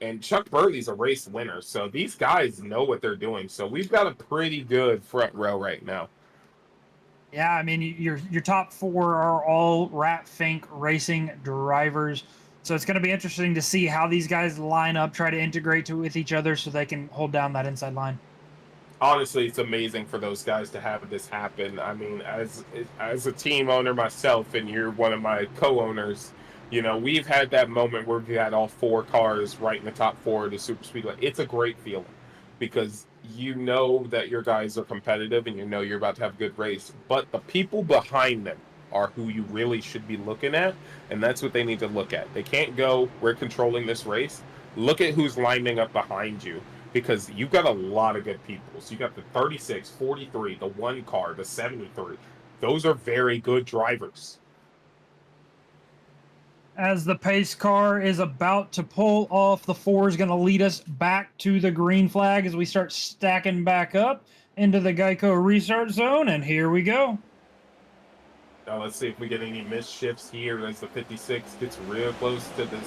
And Chuck Burley's a race winner, so these guys know what they're doing. So we've got a pretty good front row right now. Yeah, I mean, your top 4 are all Rat Fink racing drivers. So it's going to be interesting to see how these guys line up, try to integrate with each other so they can hold down that inside line. Honestly, it's amazing for those guys to have this happen. I mean, as a team owner myself, and you're one of my co-owners, we've had that moment where we had all 4 cars right in the top 4 of the Super Speedway. It's a great feeling because you know that your guys are competitive and you know you're about to have a good race. But the people behind them are who you really should be looking at, and that's what they need to look at. They can't go, we're controlling this race. Look at who's lining up behind you, because you've got a lot of good people. So you got the 36, 43, the 1 car, the 73. Those are very good drivers. As the pace car is about to pull off, the 4 is going to lead us back to the green flag as we start stacking back up into the Geico restart zone. And here we go. Now let's see if we get any missed shifts here as the 56 gets real close to the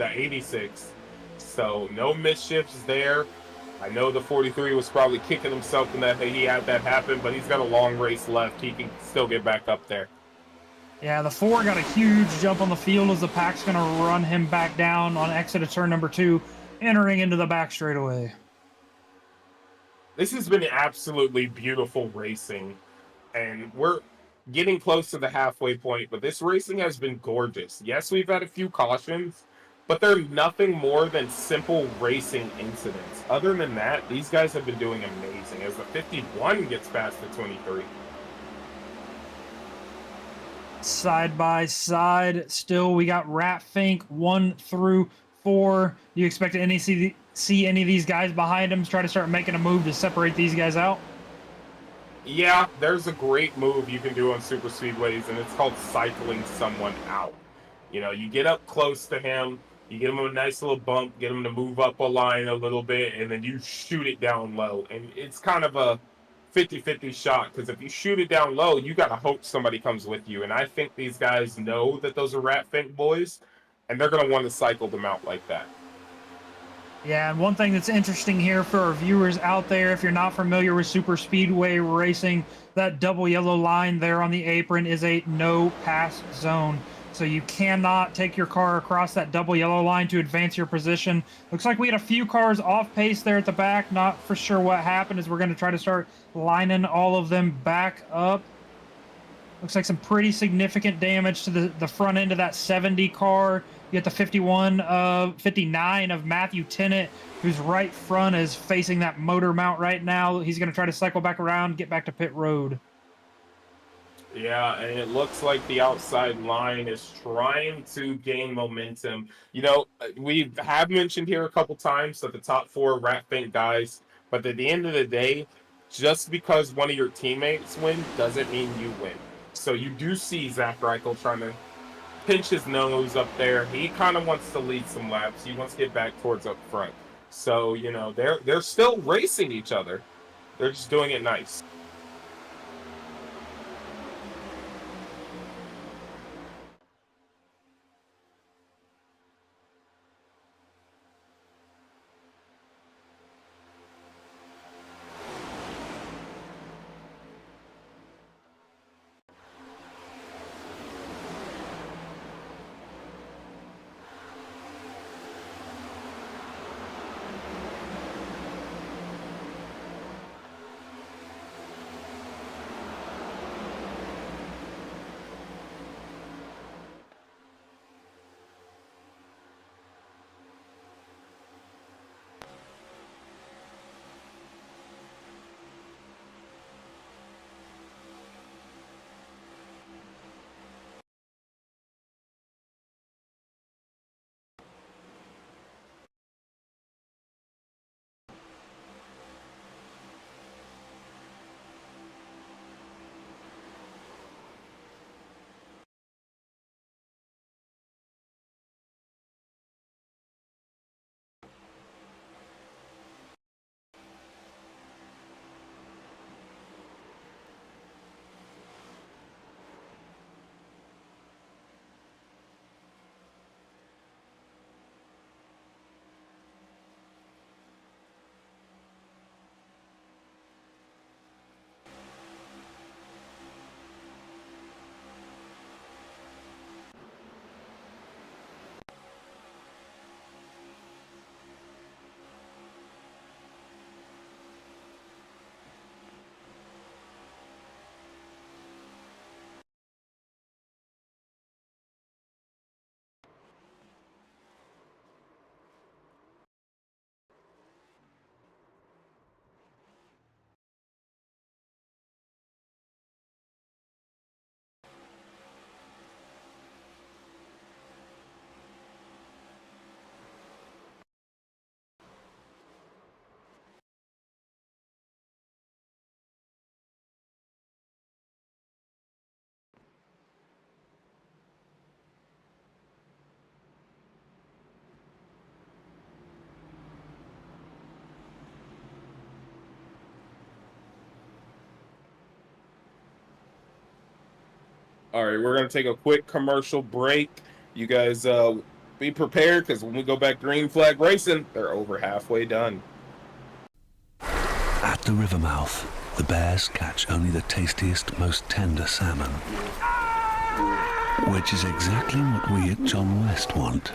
86. So no missed shifts there. I know the 43 was probably kicking himself in that he had that happen, but he's got a long race left. He can still get back up there. Yeah, the 4 got a huge jump on the field as the pack's going to run him back down on exit of turn number 2, entering into the back straightaway. This has been absolutely beautiful racing, and we're getting close to the halfway point, but this racing has been gorgeous. Yes, we've had a few cautions, but they're nothing more than simple racing incidents. Other than that, these guys have been doing amazing as the 51 gets past the 23. Side by side, still we got Rat Fink 1 through 4. Do you expect to see any of these guys behind him try to start making a move to separate these guys out? Yeah, there's a great move you can do on super speedways, and it's called cycling someone out. You get up close to him, you give him a nice little bump, get him to move up a line a little bit, and then you shoot it down low. And it's kind of a 50-50 shot, because if you shoot it down low, you got to hope somebody comes with you. And I think these guys know that those are Rat Fink boys, and they're going to want to cycle them out like that. Yeah, and one thing that's interesting here for our viewers out there, if you're not familiar with super speedway racing, that double yellow line there on the apron is a no pass zone. So you cannot take your car across that double yellow line to advance your position. Looks like we had a few cars off pace there at the back. Not for sure what happened, as we're going to try to start lining all of them back up. Looks like some pretty significant damage to the front end of that 70 car. You get the 59 of Matthew Tennant, who's right front, is facing that motor mount right now. He's going to try to cycle back around, get back to pit road. Yeah, and it looks like the outside line is trying to gain momentum. We have mentioned here a couple times that the top 4 Rat Fink guys, but at the end of the day, just because one of your teammates win doesn't mean you win. So you do see Zach Reichel trying to pinch his nose up there. He kind of wants to lead some laps. He wants to get back towards up front. So, they're still racing each other. They're just doing it nice. All right, we're going to take a quick commercial break. You guys be prepared, because when we go back green flag racing, they're over halfway done. At the river mouth, the bears catch only the tastiest, most tender salmon. Which is exactly what we at John West want.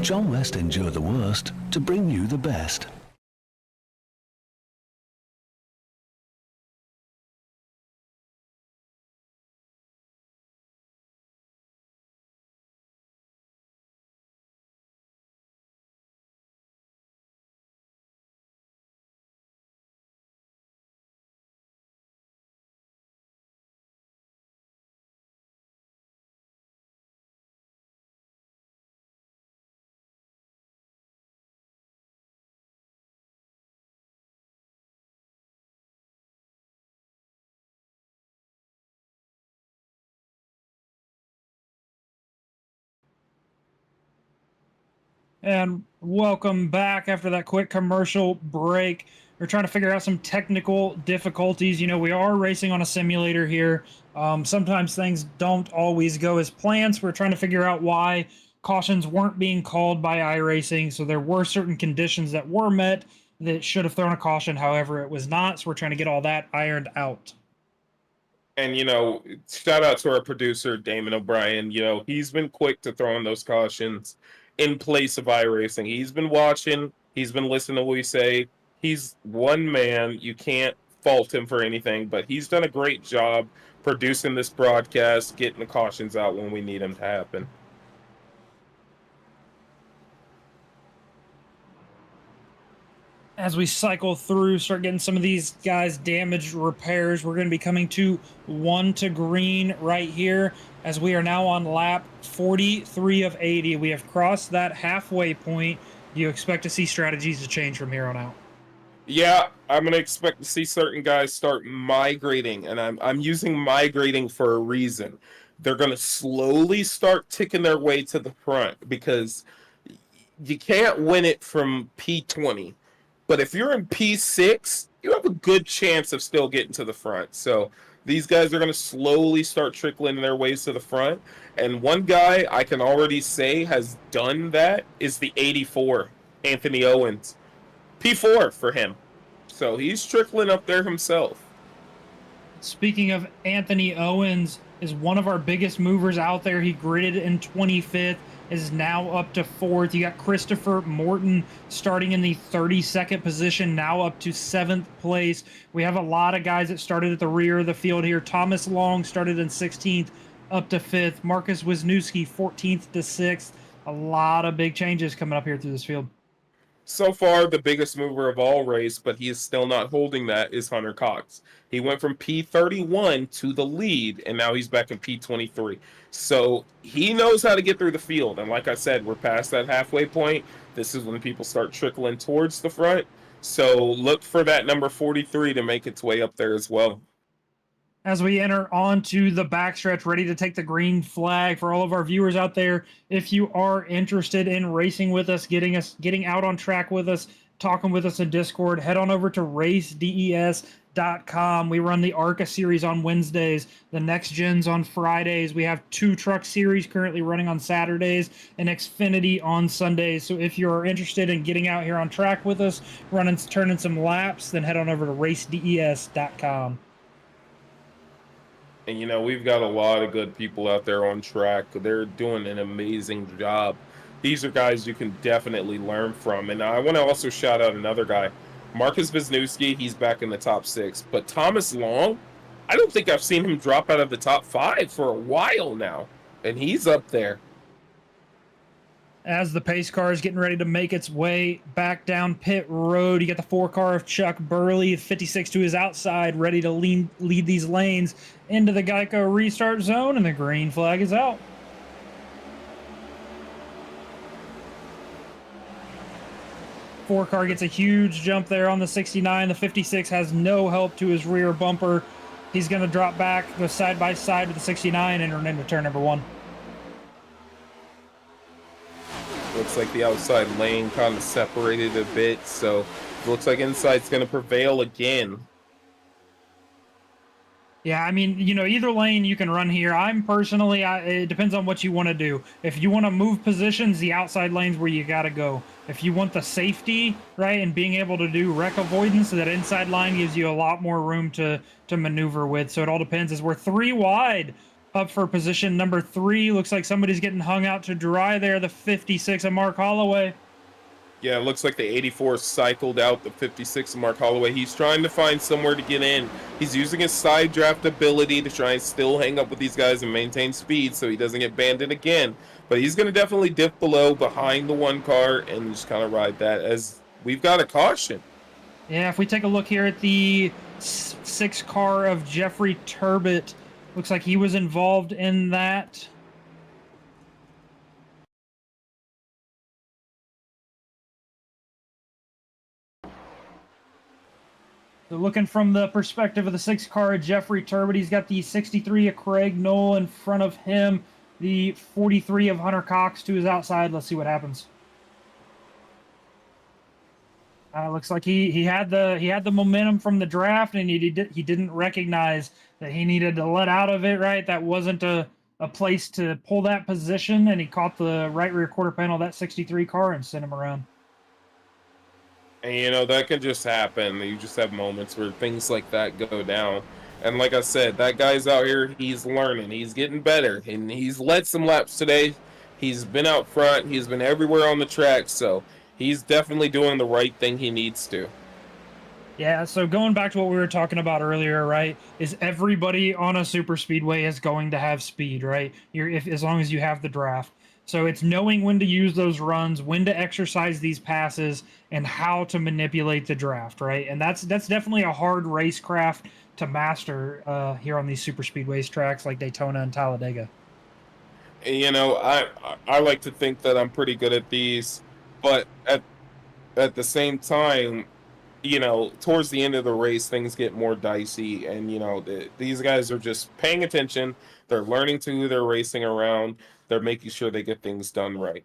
John West endured the worst to bring you the best. And welcome back after that quick commercial break. We're trying to figure out some technical difficulties. You know, we are racing on a simulator here. Sometimes things don't always go as planned. So we're trying to figure out why cautions weren't being called by iRacing. So there were certain conditions that were met that should have thrown a caution. However, it was not. So we're trying to get all that ironed out. And, you know, shout out to our producer, Damon O'Brien. You know, he's been quick to throw in those cautions in place of iRacing. He's been watching. He's been listening to what we say. He's one man. You can't fault him for anything, but he's done a great job producing this broadcast, getting the cautions out when we need them to happen. As we cycle through, start getting some of these guys damaged repairs, we're going to be coming to 1 to green right here, as we are now on lap 43 of 80. We have crossed that halfway point. Do you expect to see strategies to change from here on out? Yeah, I'm going to expect to see certain guys start migrating, and I'm using migrating for a reason. They're going to slowly start ticking their way to the front, because you can't win it from P20. But if you're in P6, you have a good chance of still getting to the front. So these guys are going to slowly start trickling their ways to the front. And one guy I can already say has done that is the 84, Anthony Owens. P4 for him. So he's trickling up there himself. Speaking of Anthony Owens, is one of our biggest movers out there. He gridded in 25th, is now up to 4th. You got Christopher Morton starting in the 32nd position, now up to 7th place. We have a lot of guys that started at the rear of the field here. Thomas Long started in 16th, up to 5th. Marcus Wisniewski, 14th to 6th. A lot of big changes coming up here through this field. So far, the biggest mover of all race, but he is still not holding that, is Hunter Cox. He went from P31 to the lead, and now he's back in P23. So he knows how to get through the field. And like I said, we're past that halfway point. This is when people start trickling towards the front. So look for that number 43 to make its way up there as well. As we enter onto the backstretch, ready to take the green flag for all of our viewers out there. If you are interested in racing with us, getting out on track with us, talking with us in Discord, head on over to raceds.com. We run the ARCA series on Wednesdays, the NextGens on Fridays. We have 2 truck series currently running on Saturdays and Xfinity on Sundays. So if you're interested in getting out here on track with us, turning some laps, then head on over to raceds.com. And, you know, we've got a lot of good people out there on track. They're doing an amazing job. These are guys you can definitely learn from. And I want to also shout out another guy, Marcus Wisniewski. He's back in the top 6. But Thomas Long, I don't think I've seen him drop out of the top 5 for a while now. And he's up there. As the pace car is getting ready to make its way back down pit road, you got the 4 car of Chuck Burley, 56 to his outside, ready to lead these lanes into the Geico restart zone, and the green flag is out. Four car gets a huge jump there on the 69. The 56 has no help to his rear bumper. He's going to drop back, go side by side with the 69, and run into turn number 1. Looks like the outside lane kind of separated a bit, so it looks like inside's going to prevail again. Yeah, I mean, you know, either lane you can run here. I'm personally, it depends on what you want to do. If you want to move positions, the outside lane's where you got to go. If you want the safety, right, and being able to do wreck avoidance, that inside line gives you a lot more room to maneuver with. So it all depends. As we're 3 wide up for position number 3, looks like somebody's getting hung out to dry there. The 56 of Mark Holloway. Yeah, it looks like the 84 cycled out the 56 of Mark Holloway. He's trying to find somewhere to get in. He's using his side draft ability to try and still hang up with these guys and maintain speed so he doesn't get banded again. But he's going to definitely dip below behind the 1 car and just kind of ride that, as we've got a caution. Yeah, if we take a look here at the 6 car of Jeffrey Turbot, looks like he was involved in that. So looking from the perspective of the 6 car of Jeffrey Turbot, he's got the 63 of Craig Knoll in front of him, the 43 of Hunter Cox to his outside. Let's see what happens. Looks like he had the momentum from the draft, and he didn't recognize that he needed to let out of it. Right, that wasn't a place to pull that position, and he caught the right rear quarter panel of that 63 car and sent him around. And, you know, that can just happen. You just have moments where things like that go down. And like I said, that guy's out here, he's learning. He's getting better. And he's led some laps today. He's been out front. He's been everywhere on the track. So he's definitely doing the right thing he needs to. Yeah, so going back to what we were talking about earlier, right, is everybody on a super speedway is going to have speed, right? As long as you have the draft. So it's knowing when to use those runs, when to exercise these passes, and how to manipulate the draft, right? And that's definitely a hard racecraft to master here on these super speedways tracks like Daytona and Talladega. And, you know, I like to think that I'm pretty good at these, but at the same time, you know, towards the end of the race, things get more dicey, and, you know, these guys are just paying attention. They're learning to who they're racing around. They're making sure they get things done right.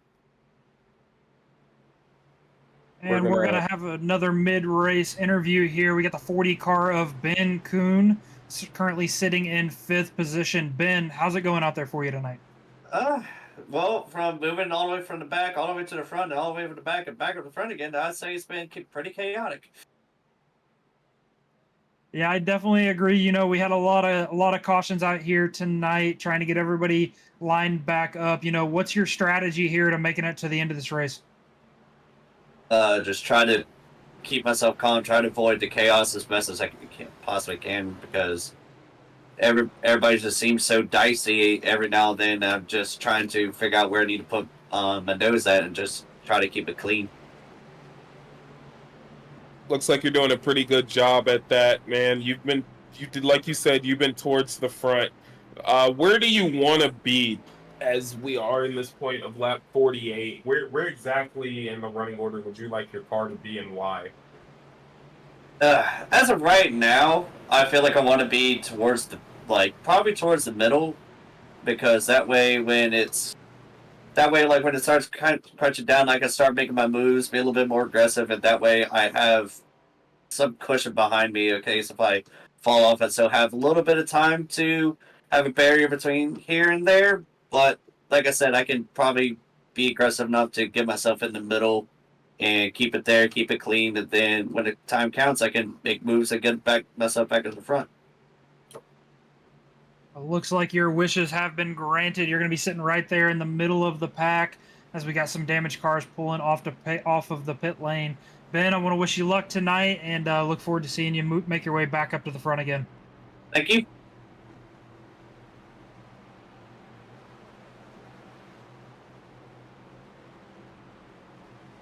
And we're going to have another mid-race interview here. We got the 40 car of Ben Kuhn, currently sitting in 5th position. Ben, how's it going out there for you tonight? Well, from moving all the way from the back, all the way to the front, and all the way from the back and back to the front again, I'd say it's been pretty chaotic. Yeah, I definitely agree. You know, we had a lot of cautions out here tonight, trying to get everybody lined back up. You know, what's your strategy here to making it to the end of this race? Just try to keep myself calm, try to avoid the chaos as best as I possibly can, because everybody just seems so dicey every now and then. I'm just trying to figure out where I need to put my nose at and just try to keep it clean. Looks like you're doing a pretty good job at that, man. Like you said, you've been towards the front. Where do you want to be as we are in this point of lap 48? Where exactly in the running order would you like your car to be, and why? As of right now, I feel like I want to be towards probably towards the middle, because that way when it starts kind of crunching down, I can start making my moves, be a little bit more aggressive, and that way I have some cushion behind me in case if I fall off, and so have a little bit of time to have a barrier between here and there. But like I said, I can probably be aggressive enough to get myself in the middle and keep it there, keep it clean, and then when the time counts, I can make moves and get myself back to the front. Looks like your wishes have been granted. You're going to be sitting right there in the middle of the pack as we got some damaged cars pulling off of the pit lane. Ben, I want to wish you luck tonight, and look forward to seeing you make your way back up to the front again. Thank you.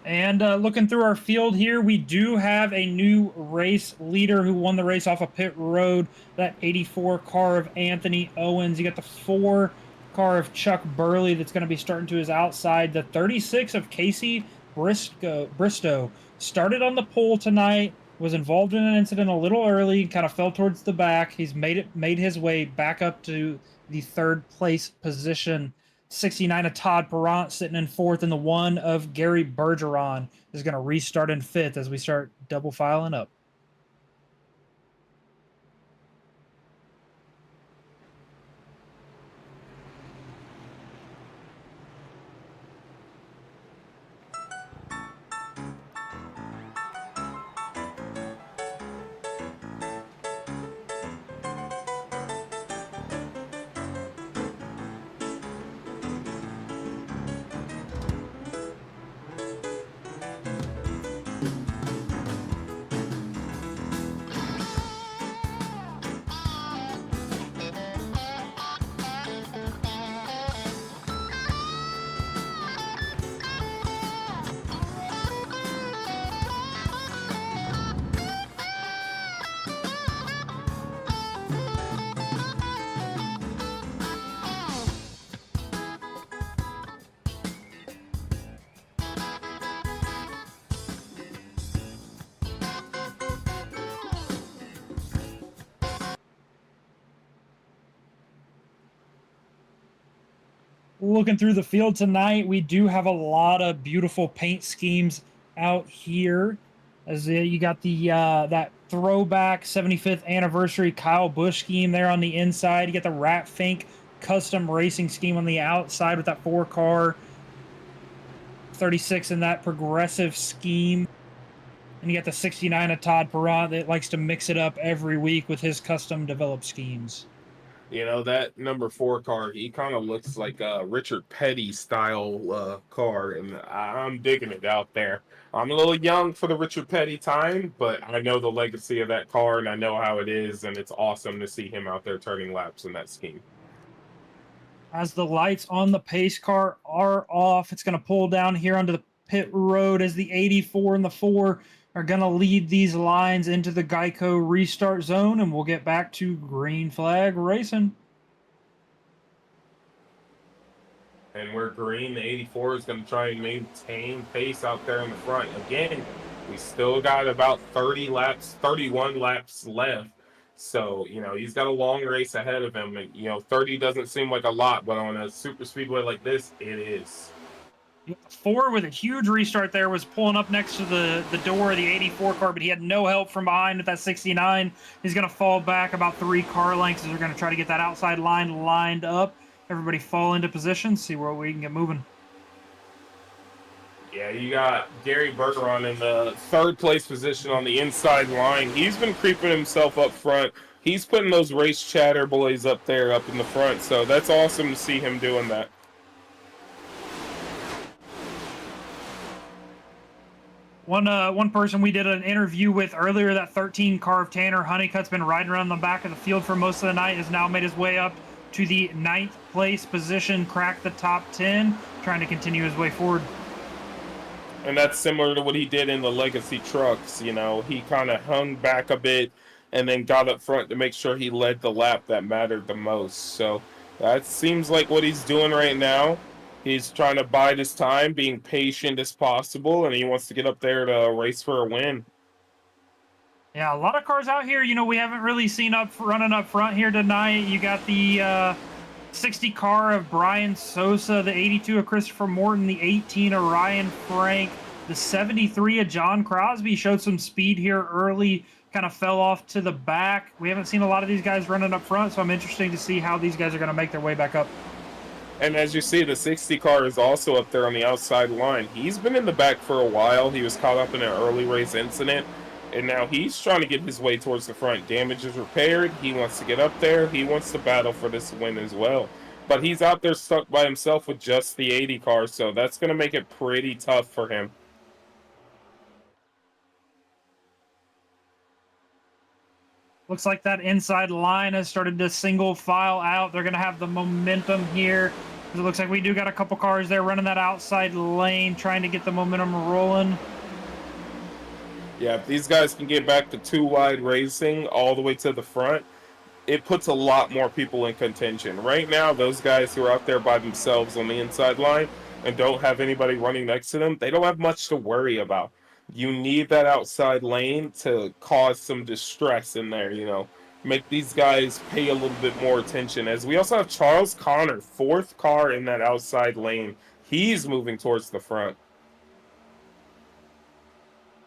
And looking through our field here, we do have a new race leader who won the race off of pit road. That 84 car of Anthony Owens. You got the 4 car of Chuck Burley that's going to be starting to his outside. The 36 of Casey Bristow started on the pole tonight. was involved in an incident a little early, kind of fell towards the back. He's made his way back up to the third place position. 69 of Todd Perrant sitting in fourth, and the 1 of Gary Bergeron is going to restart in fifth as we start double filing up. Looking through the field tonight, we do have a lot of beautiful paint schemes out here. As you got the that throwback 75th anniversary Kyle Busch scheme there on the inside. You got the Rat Fink custom racing scheme on the outside with that 4-car 36 in that progressive scheme. And you got the 69 of Todd Perrant that likes to mix it up every week with his custom developed schemes. You know, that number 4 car, he kind of looks like a Richard Petty style car, and I'm digging it out there. I'm a little young for the Richard Petty time, but I know the legacy of that car, and I know how it is, and it's awesome to see him out there turning laps in that scheme. As the lights on the pace car are off, it's going to pull down here onto the pit road as the 84 and the 4 are going to lead these lines into the Geico restart zone, and we'll get back to green flag racing. And we're green. The 84 is going to try and maintain pace out there in the front. Again, we still got about 31 laps left. So, you know, he's got a long race ahead of him. And, you know, 30 doesn't seem like a lot, but on a super speedway like this, it is. 4 with a huge restart there was pulling up next to the door of the 84 car, but he had no help from behind with that 69. He's going to fall back about 3 car lengths as we're going to try to get that outside line lined up. Everybody fall into position, see where we can get moving. Yeah, you got Gary Bergeron in the 3rd place position on the inside line. He's been creeping himself up front. He's putting those race chatter boys up there up in the front, so that's awesome to see him doing that. One person we did an interview with earlier, that 13 car of Tanner Honeycutt's been riding around the back of the field for most of the night, has now made his way up to the 9th place position, cracked the top 10, trying to continue his way forward. And that's similar to what he did in the Legacy trucks. You know, he kind of hung back a bit and then got up front to make sure he led the lap that mattered the most. So that seems like what he's doing right now. He's trying to bide his time, being patient as possible, and he wants to get up there to race for a win. Yeah, a lot of cars out here, you know, we haven't really seen running up front here tonight. You got the 60 car of Brian Sosa, the 82 of Christopher Morton, the 18 of Ryan Frank, the 73 of John Crosby showed some speed here early, kind of fell off to the back. We haven't seen a lot of these guys running up front, so I'm interested to see how these guys are going to make their way back up. And as you see, the 60 car is also up there on the outside line. He's been in the back for a while. He was caught up in an early race incident, and now he's trying to get his way towards the front. Damage is repaired. He wants to get up there. He wants to battle for this win as well. But he's out there stuck by himself with just the 80 car, so that's going to make it pretty tough for him. Looks like that inside line has started to single file out. They're going to have the momentum here. It looks like we do got a couple cars there running that outside lane, trying to get the momentum rolling. Yeah, if these guys can get back to 2-wide racing all the way to the front, it puts a lot more people in contention. Right now, those guys who are out there by themselves on the inside line and don't have anybody running next to them, they don't have much to worry about. You need that outside lane to cause some distress in there, you know. Make these guys pay a little bit more attention. As we also have Charles Connor, 4th car in that outside lane. He's moving towards the front.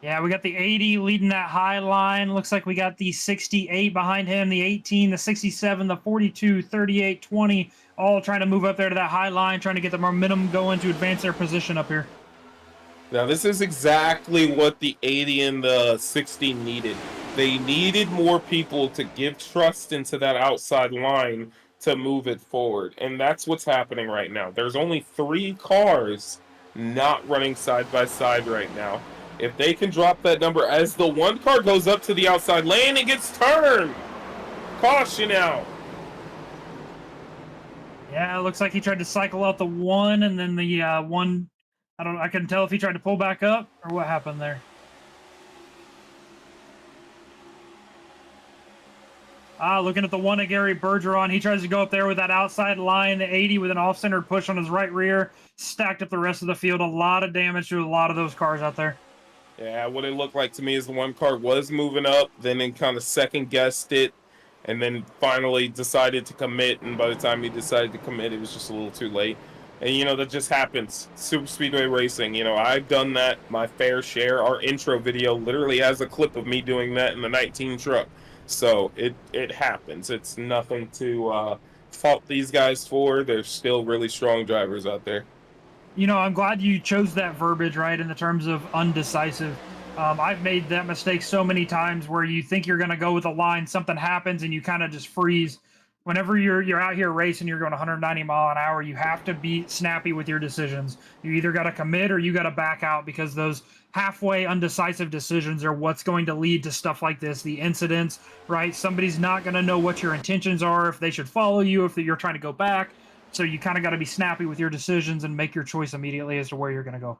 Yeah, we got the 80 leading that high line. Looks like we got the 68 behind him, the 18, the 67, the 42, 38, 20, all trying to move up there to that high line, trying to get the momentum going to advance their position up here. Now, this is exactly what the 80 and the 60 needed. They needed more people to give trust into that outside line to move it forward. And that's what's happening right now. There's only 3 cars not running side by side right now. If they can drop that number as the 1 car goes up to the outside lane, it gets turned. Caution out. Yeah, it looks like he tried to cycle out the 1, and then the 1, I couldn't tell if he tried to pull back up or what happened there. Looking at the 1 of Gary Bergeron, he tries to go up there with that outside line, the 80 with an off-centered push on his right rear, stacked up the rest of the field. A lot of damage to a lot of those cars out there. Yeah, what it looked like to me is the 1 car was moving up, then it kind of second-guessed it, and then finally decided to commit, and by the time he decided to commit, it was just a little too late. And, you know, that just happens. Super Speedway Racing, you know, I've done that my fair share. Our intro video literally has a clip of me doing that in the 19 truck. So it happens. It's nothing to fault these guys for. They're still really strong drivers out there. You know, I'm glad you chose that verbiage, right, in the terms of undecisive. I've made that mistake so many times where you think you're going to go with a line, something happens, and you kind of just freeze. Whenever you're out here racing, you're going 190 mile an hour, you have to be snappy with your decisions. You either got to commit or you got to back out, because those halfway undecisive decisions are what's going to lead to stuff like this, the incidents, right? Somebody's not going to know what your intentions are, if they should follow you, if you're trying to go back. So you kind of got to be snappy with your decisions and make your choice immediately as to where you're going to go.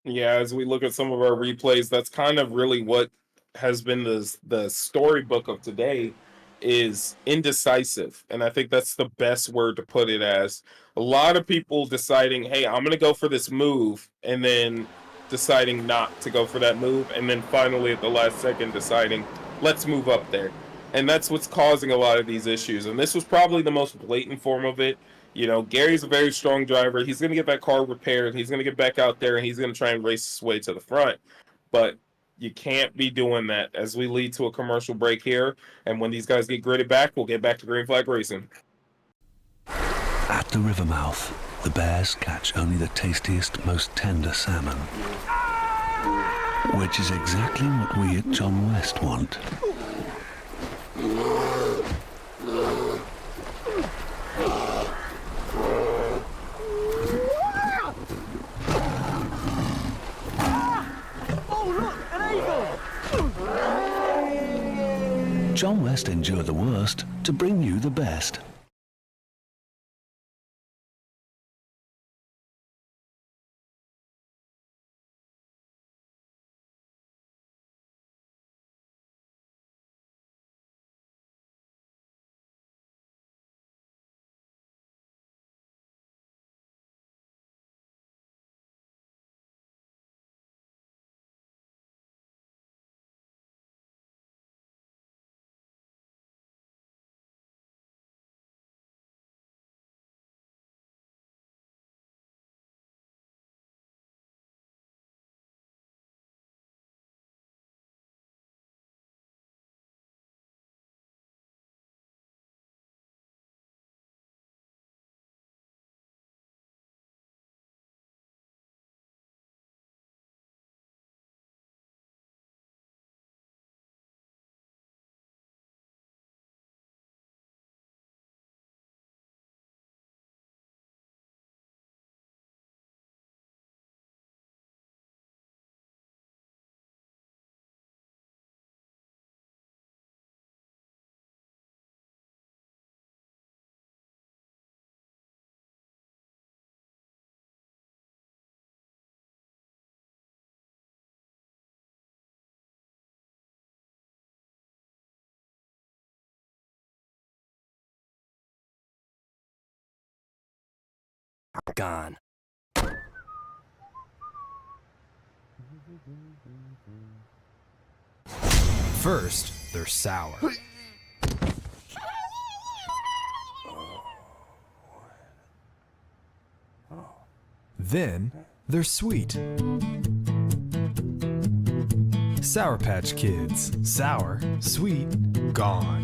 Yeah, as we look at some of our replays, that's kind of really what has been the storybook of today, is indecisive. And I think that's the best word to put it as. A lot of people deciding, hey, I'm going to go for this move, and then deciding not to go for that move, and then finally at the last second deciding, let's move up there. And that's what's causing a lot of these issues. And this was probably the most blatant form of it. You know, Gary's a very strong driver. He's going to get that car repaired. He's going to get back out there, and he's going to try and race his way to the front. But you can't be doing that. As we lead to a commercial break here, and when these guys get gridded back, we'll get back to green flag racing. At the river mouth, the bears catch only the tastiest, most tender salmon. Which is exactly what we at John West want. John West endure the worst to bring you the best. Gone. First, they're sour. Then, they're sweet. Sour Patch Kids. Sour, sweet, gone.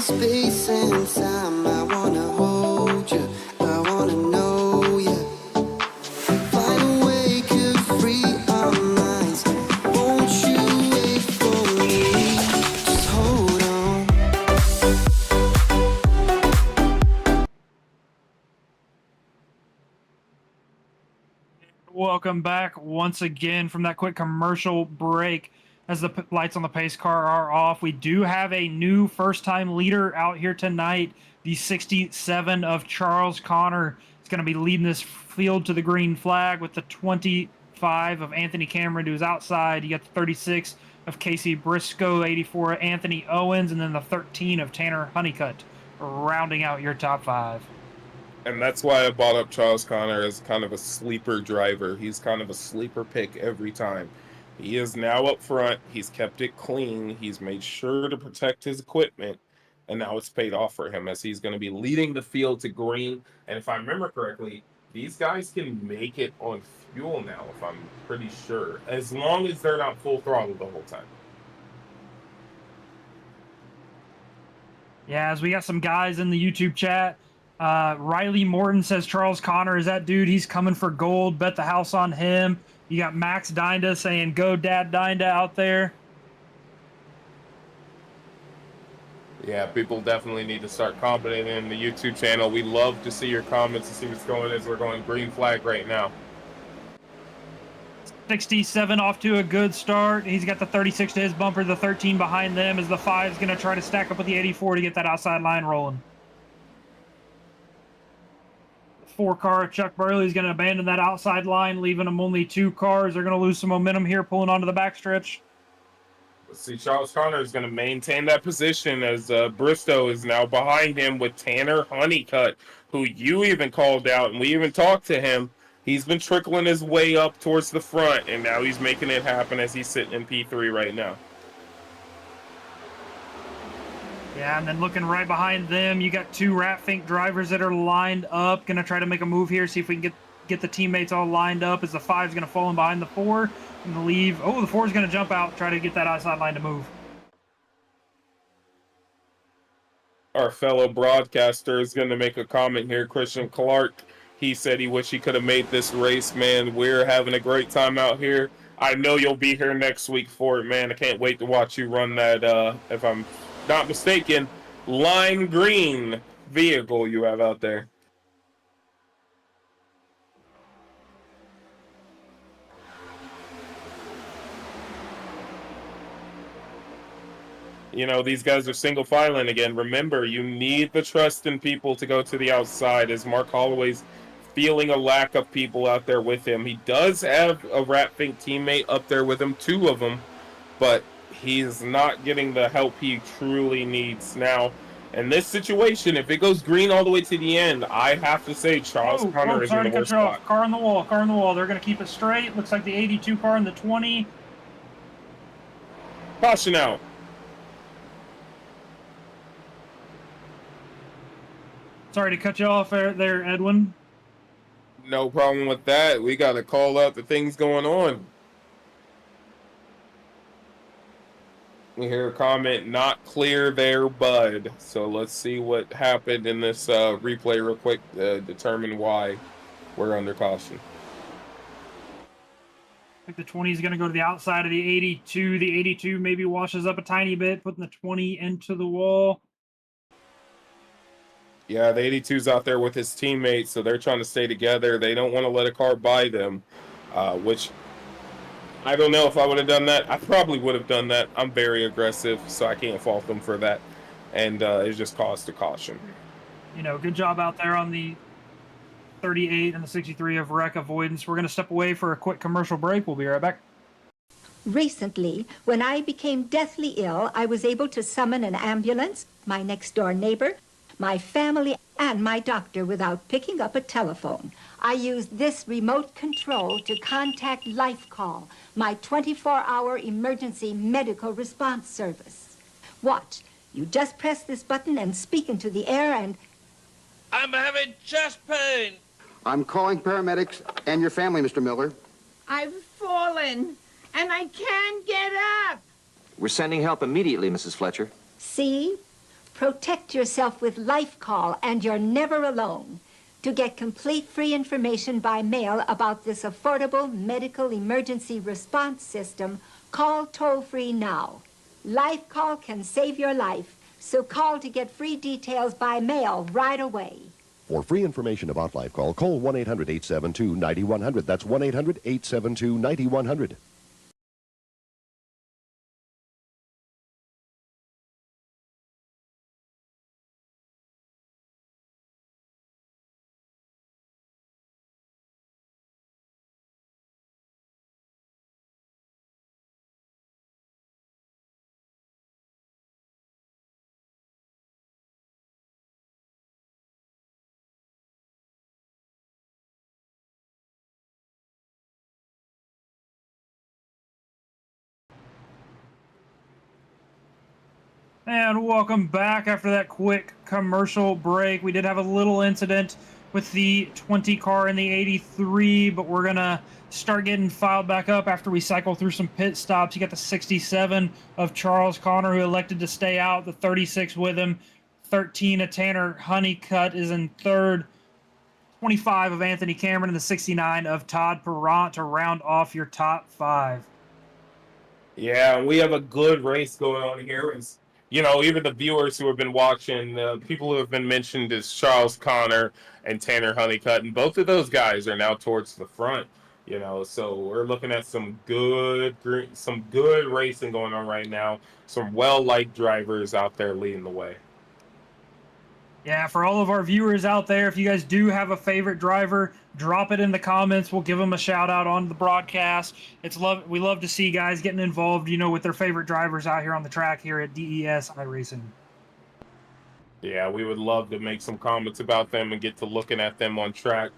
Space and time, I wanna hold you, I wanna know you. Find a way to free our minds. Won't you wait for me? Just hold on. Welcome back once again from that quick commercial break. As the lights on the pace car are off, we do have a new first-time leader out here tonight. The 67 of Charles Connor is going to be leading this field to the green flag with the 25 of Anthony Cameron, who's outside. You got the 36 of Casey Briscoe, 84 of Anthony Owens, and then the 13 of Tanner Honeycutt, rounding out your top 5. And that's why I brought up Charles Connor as kind of a sleeper driver. He's kind of a sleeper pick every time. He is now up front. He's kept it clean. He's made sure to protect his equipment. And now it's paid off for him as he's going to be leading the field to green. And if I remember correctly, these guys can make it on fuel now, if I'm pretty sure, as long as they're not full throttle the whole time. Yeah, as we got some guys in the YouTube chat. Riley Morton says Charles Connor is that dude. He's coming for gold. Bet the house on him. You got Max Dinda saying, go Dad Dinda out there. Yeah, people definitely need to start commenting in the YouTube channel. We love to see your comments and see what's going as we're going green flag right now. 67 off to a good start. He's got the 36 to his bumper, the 13 behind them as the 5 is going to try to stack up with the 84 to get that outside line rolling. 4 car Chuck Burley is going to abandon that outside line, leaving them only 2 cars. They're going to lose some momentum here, pulling onto the backstretch. Let's see, Charles Connor is going to maintain that position as Bristow is now behind him with Tanner Honeycutt, who you even called out, and we even talked to him. He's been trickling his way up towards the front, and now he's making it happen as he's sitting in P3 right now. Yeah, and then looking right behind them, you got 2 Ratfink drivers that are lined up. Going to try to make a move here, see if we can get the teammates all lined up as the 5 is going to fall in behind the 4 and leave. Oh, the 4 is going to jump out, try to get that outside line to move. Our fellow broadcaster is going to make a comment here. Christian Clark, he said he wished he could have made this race, man. We're having a great time out here. I know you'll be here next week for it, man. I can't wait to watch you run that, if I'm not mistaken, lime green vehicle you have out there. You know, these guys are single filing again. Remember, you need the trust in people to go to the outside, as Mark Holloway's feeling a lack of people out there with him. He does have a Ratfink teammate up there with him, 2 of them, but he's not getting the help he truly needs. Now, in this situation, if it goes green all the way to the end, I have to say Charles Connor is in the worst spot. Car on the wall, car on the wall. They're going to keep it straight. Looks like the 82 car and the 20. Caution out. Sorry to cut you off there, Edwin. No problem with that. We got to call out the things going on. We hear a comment, not clear there, bud. So let's see what happened in this replay real quick to determine why we're under caution. I think the 20 is going to go to the outside of the 82. The 82 maybe washes up a tiny bit, putting the 20 into the wall. Yeah, the 82's out there with his teammates, so they're trying to stay together. They don't want to let a car by them, which I don't know if I would have done that. I probably would have done that. I'm very aggressive, so I can't fault them for that. And it just caused a caution. Good job out there on the 38 and the 63 of wreck avoidance. We're going to step away for a quick commercial break. We'll be right back. Recently, when I became deathly ill, I was able to summon an ambulance, my next-door neighbor, my family, and my doctor without picking up a telephone. I used this remote control to contact LifeCall, my 24-hour emergency medical response service. Watch. You just press this button and speak into the air and... I'm having chest pain. I'm calling paramedics and your family, Mr. Miller. I've fallen, and I can't get up. We're sending help immediately, Mrs. Fletcher. See? Protect yourself with LifeCall, and you're never alone. To get complete free information by mail about this affordable medical emergency response system, call toll-free now. LifeCall can save your life, so call to get free details by mail right away. For free information about LifeCall, call 1-800-872-9100. That's 1-800-872-9100. And welcome back after that quick commercial break. We did have a little incident with the 20 car in the 83, but we're going to start getting filed back up after we cycle through some pit stops. You got the 67 of Charles Connor, who elected to stay out, the 36 with him. 13 of Tanner Honeycutt is in third. 25 of Anthony Cameron, and the 69 of Todd Perrant to round off your top five. Yeah, we have a good race going on here. Even the viewers who have been watching, people who have been mentioned is Charles Connor and Tanner Honeycutt, and both of those guys are now towards the front. So we're looking at some good racing going on right now. Some well-liked drivers out there leading the way. Yeah, for all of our viewers out there, if you guys do have a favorite driver, drop it in the comments. We'll give them a shout out on the broadcast. We love to see guys getting involved, with their favorite drivers out here on the track here at DES iRacing. Yeah, we would love to make some comments about them and get to looking at them on track.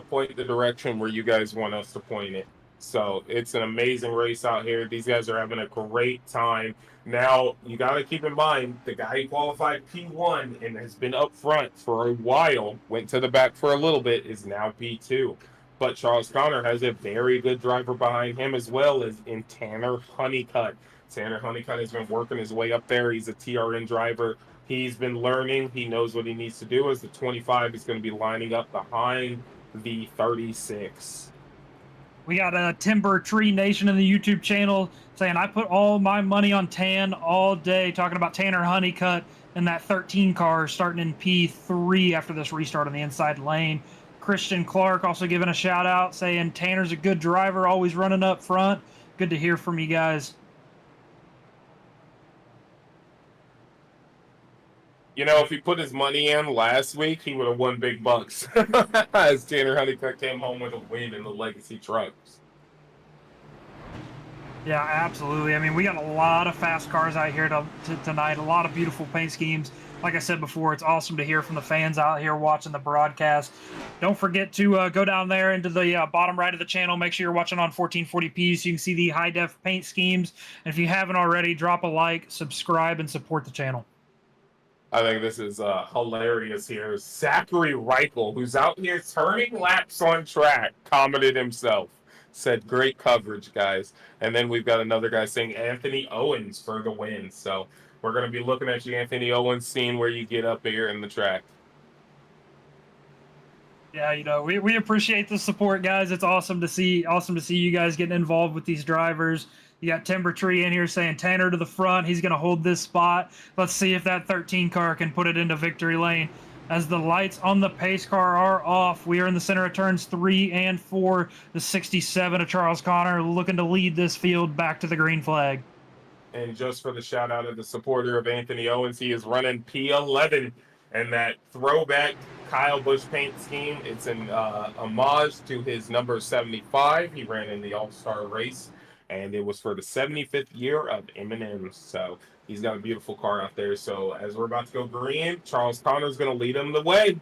Point the direction where you guys want us to point it. So it's an amazing race out here. These guys are having a great time. Now, you got to keep in mind, the guy who qualified P1 and has been up front for a while, went to the back for a little bit, is now P2. But Charles Connor has a very good driver behind him, as well as in Tanner Honeycutt. Tanner Honeycutt has been working his way up there. He's a TRN driver. He's been learning. He knows what he needs to do, as the 25 is going to be lining up behind the 36. We got a Timber Tree Nation in the YouTube channel saying, I put all my money on Tan all day, talking about Tanner Honeycutt and that 13 car starting in P3 after this restart on the inside lane. Christian Clark also giving a shout out saying Tanner's a good driver, always running up front. Good to hear from you guys. If he put his money in last week, he would have won big bucks. As Tanner Honeycutt came home with a win in the Legacy Trucks. Yeah, absolutely. I mean, we got a lot of fast cars out here tonight, a lot of beautiful paint schemes. Like I said before, it's awesome to hear from the fans out here watching the broadcast. Don't forget to go down there into the bottom right of the channel. Make sure you're watching on 1440p so you can see the high-def paint schemes. And if you haven't already, drop a like, subscribe, and support the channel. I think this is hilarious here. Zachary Reichel, who's out here turning laps on track, commented himself. Said, great coverage, guys. And then we've got another guy saying Anthony Owens for the win. So we're going to be looking at you, Anthony Owens, seeing where you get up here in the track. Yeah, we appreciate the support, guys. It's awesome to see you guys getting involved with these drivers. You got Timber Tree in here saying Tanner to the front. He's going to hold this spot. Let's see if that 13 car can put it into victory lane. As the lights on the pace car are off, we are in the center of turns 3 and 4. The 67 of Charles Connor looking to lead this field back to the green flag. And just for the shout out of the supporter of Anthony Owens, he is running P11. And that throwback Kyle Busch paint scheme, it's an homage to his number 75. He ran in the All-Star race, and it was for the 75th year of M&M's. So he's got a beautiful car out there. So as we're about to go green, Charles Connor's going to lead him the way.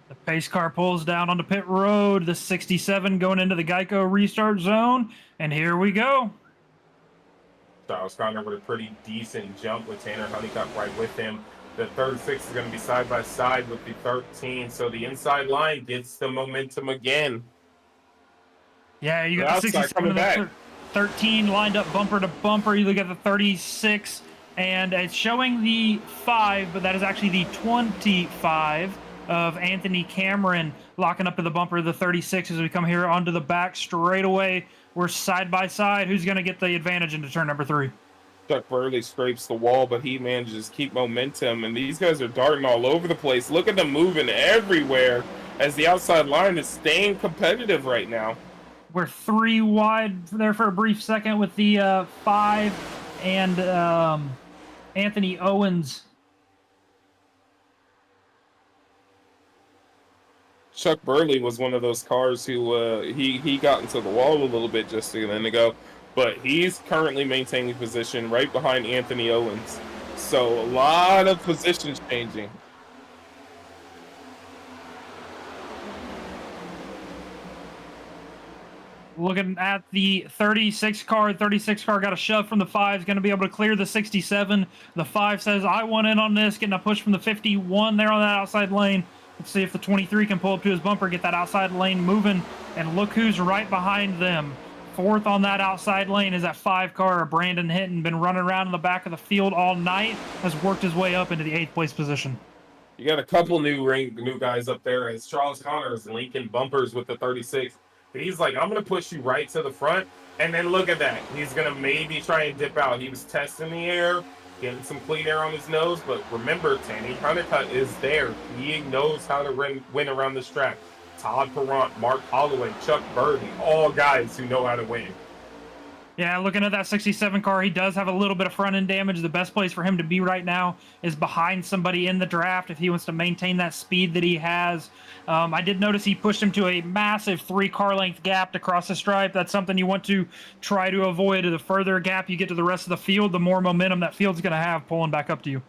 The pace car pulls down onto pit road. The 67 going into the Geico restart zone. And here we go. Charles Connor with a pretty decent jump with Tanner Honeycutt right with him. The 36 is going to be side by side with the 13. So the inside line gets the momentum again. Yeah, you got the 67 and the 13 lined up bumper to bumper. You look at the 36, and it's showing the 5, but that is actually the 25 of Anthony Cameron locking up to the bumper of the 36 as we come here onto the back straightaway. We're side by side. Who's going to get the advantage into turn number 3? Chuck Burley scrapes the wall, but he manages to keep momentum, and these guys are darting all over the place. Look at them moving everywhere as the outside line is staying competitive right now. We're 3 wide there for a brief second with the 5 and Anthony Owens. Chuck Burley was one of those cars who he got into the wall a little bit just a minute ago, but he's currently maintaining position right behind Anthony Owens. So a lot of positions changing. Looking at the 36 car. 36 car got a shove from the 5. Is going to be able to clear the 67. The 5 says, I want in on this. Getting a push from the 51 there on that outside lane. Let's see if the 23 can pull up to his bumper, get that outside lane moving. And look who's right behind them. 4th on that outside lane is that 5 car, Brandon Hinton. Been running around in the back of the field all night. Has worked his way up into the 8th place position. You got a couple new guys up there as Charles Connor is linking bumpers with the 36. He's like, I'm going to push you right to the front. And then look at that. He's going to maybe try and dip out. He was testing the air, getting some clean air on his nose. But remember, Tanner Honeycutt is there. He knows how to win around this track. Todd Perrant, Mark Holloway, Chuck Burley, all guys who know how to win. Yeah, looking at that 67 car, he does have a little bit of front-end damage. The best place for him to be right now is behind somebody in the draft if he wants to maintain that speed that he has. I did notice he pushed him to a massive 3-car length gap to cross the stripe. That's something you want to try to avoid. The further gap you get to the rest of the field, the more momentum that field's going to have pulling back up to you.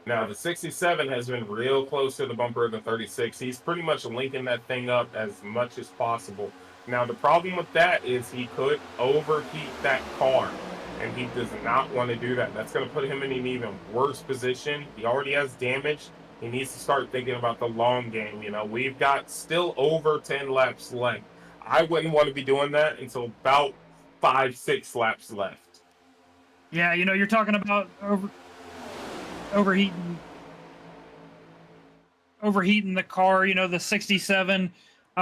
Now, the 67 has been real close to the bumper of the 36. He's pretty much linking that thing up as much as possible. Now, the problem with that is he could overheat that car, and he does not want to do that. That's going to put him in an even worse position. He already has damage. He needs to start thinking about the long game. You know, we've got still over 10 laps left. I wouldn't want to be doing that until about 5-6 laps left. Yeah, you know, you're talking about overheating the car. You know, the 67,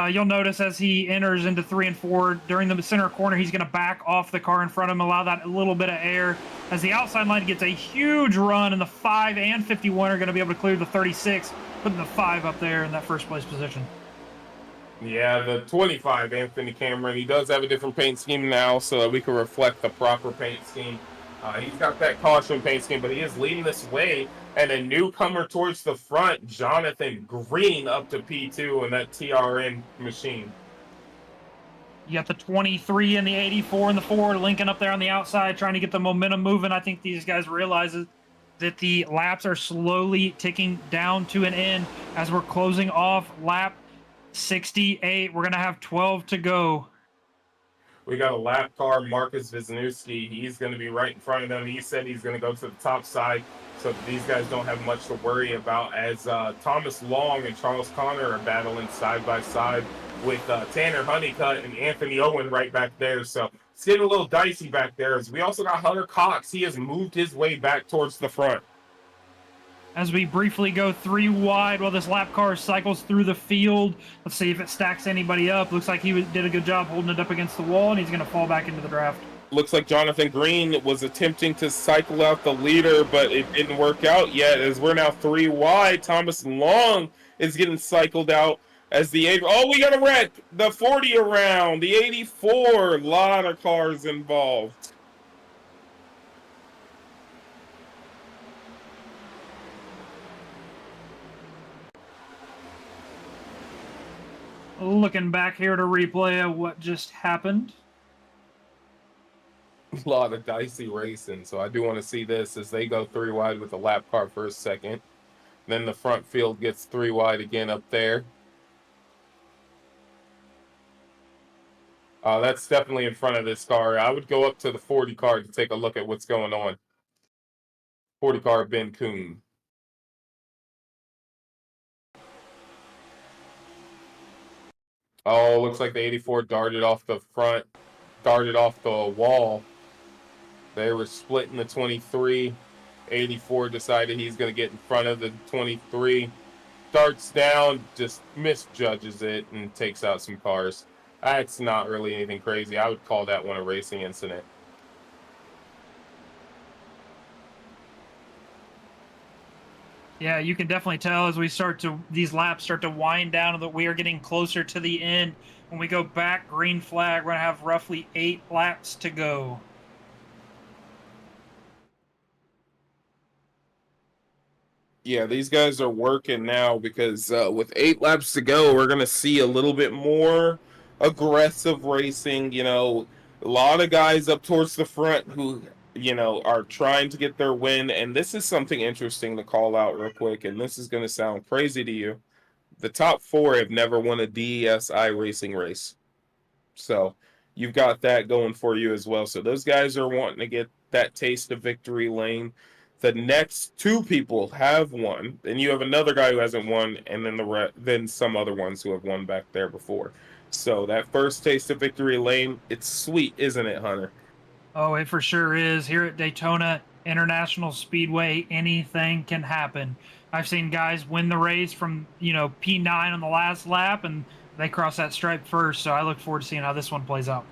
you'll notice as he enters into 3 and 4 during the center corner, he's going to back off the car in front of him, allow that little bit of air as the outside line gets a huge run, and the 5 and 51 are going to be able to clear the 36, putting the 5 up there in that first place position. Yeah, the 25, Anthony Cameron, he does have a different paint scheme now so that we can reflect the proper paint scheme. He's got that caution paint scheme, but he is leading this way. And a newcomer towards the front, Jonathan Green, up to P2 in that TRN machine. You got the 23 and the 84 and the 4 linking up there on the outside, trying to get the momentum moving. I think these guys realize that the laps are slowly ticking down to an end as we're closing off lap 68. We're going to have 12 to go. We got a lap car, Marcus Wisniewski. He's going to be right in front of them. He said he's going to go to the top side so these guys don't have much to worry about as Thomas Long and Charles Connor are battling side by side with Tanner Honeycutt and Anthony Owen right back there. So it's getting a little dicey back there. As we also got Hunter Cox. He has moved his way back towards the front. As we briefly go 3 wide while this lap car cycles through the field. Let's see if it stacks anybody up. Looks like he did a good job holding it up against the wall, and he's going to fall back into the draft. Looks like Jonathan Green was attempting to cycle out the leader, but it didn't work out yet as we're now 3 wide. Thomas Long is getting cycled out as the 8. Oh, we got a wreck. The 40 around, the 84. A lot of cars involved. Looking back here to replay of what just happened. A lot of dicey racing, so I do want to see this as they go 3 wide with the lap car for a second. Then the front field gets 3 wide again up there. That's definitely in front of this car. I would go up to the 40 car to take a look at what's going on. 40 car Ben Kuhn. Oh, looks like the 84 darted off the front, darted off the wall. They were splitting the 23. 84 decided he's going to get in front of the 23. Darts down, just misjudges it, and takes out some cars. That's not really anything crazy. I would call that one a racing incident. Yeah, you can definitely tell as we these laps start to wind down that we are getting closer to the end. When we go back, green flag, we're going to have roughly 8 laps to go. Yeah, these guys are working now because with 8 laps to go, we're going to see a little bit more aggressive racing. You know, a lot of guys up towards the front who, you know, are trying to get their win. And this is something interesting to call out real quick. And this is going to sound crazy to you. The top 4 have never won a DES iRacing race. So you've got that going for you as well. So those guys are wanting to get that taste of victory lane. The next 2 people have won, and you have another guy who hasn't won, and then some other ones who have won back there before. So that first taste of victory lane, it's sweet, isn't it, Hunter? Oh, it for sure is. Here at Daytona International Speedway, anything can happen. I've seen guys win the race from, P9 on the last lap, and they cross that stripe first, so I look forward to seeing how this one plays out.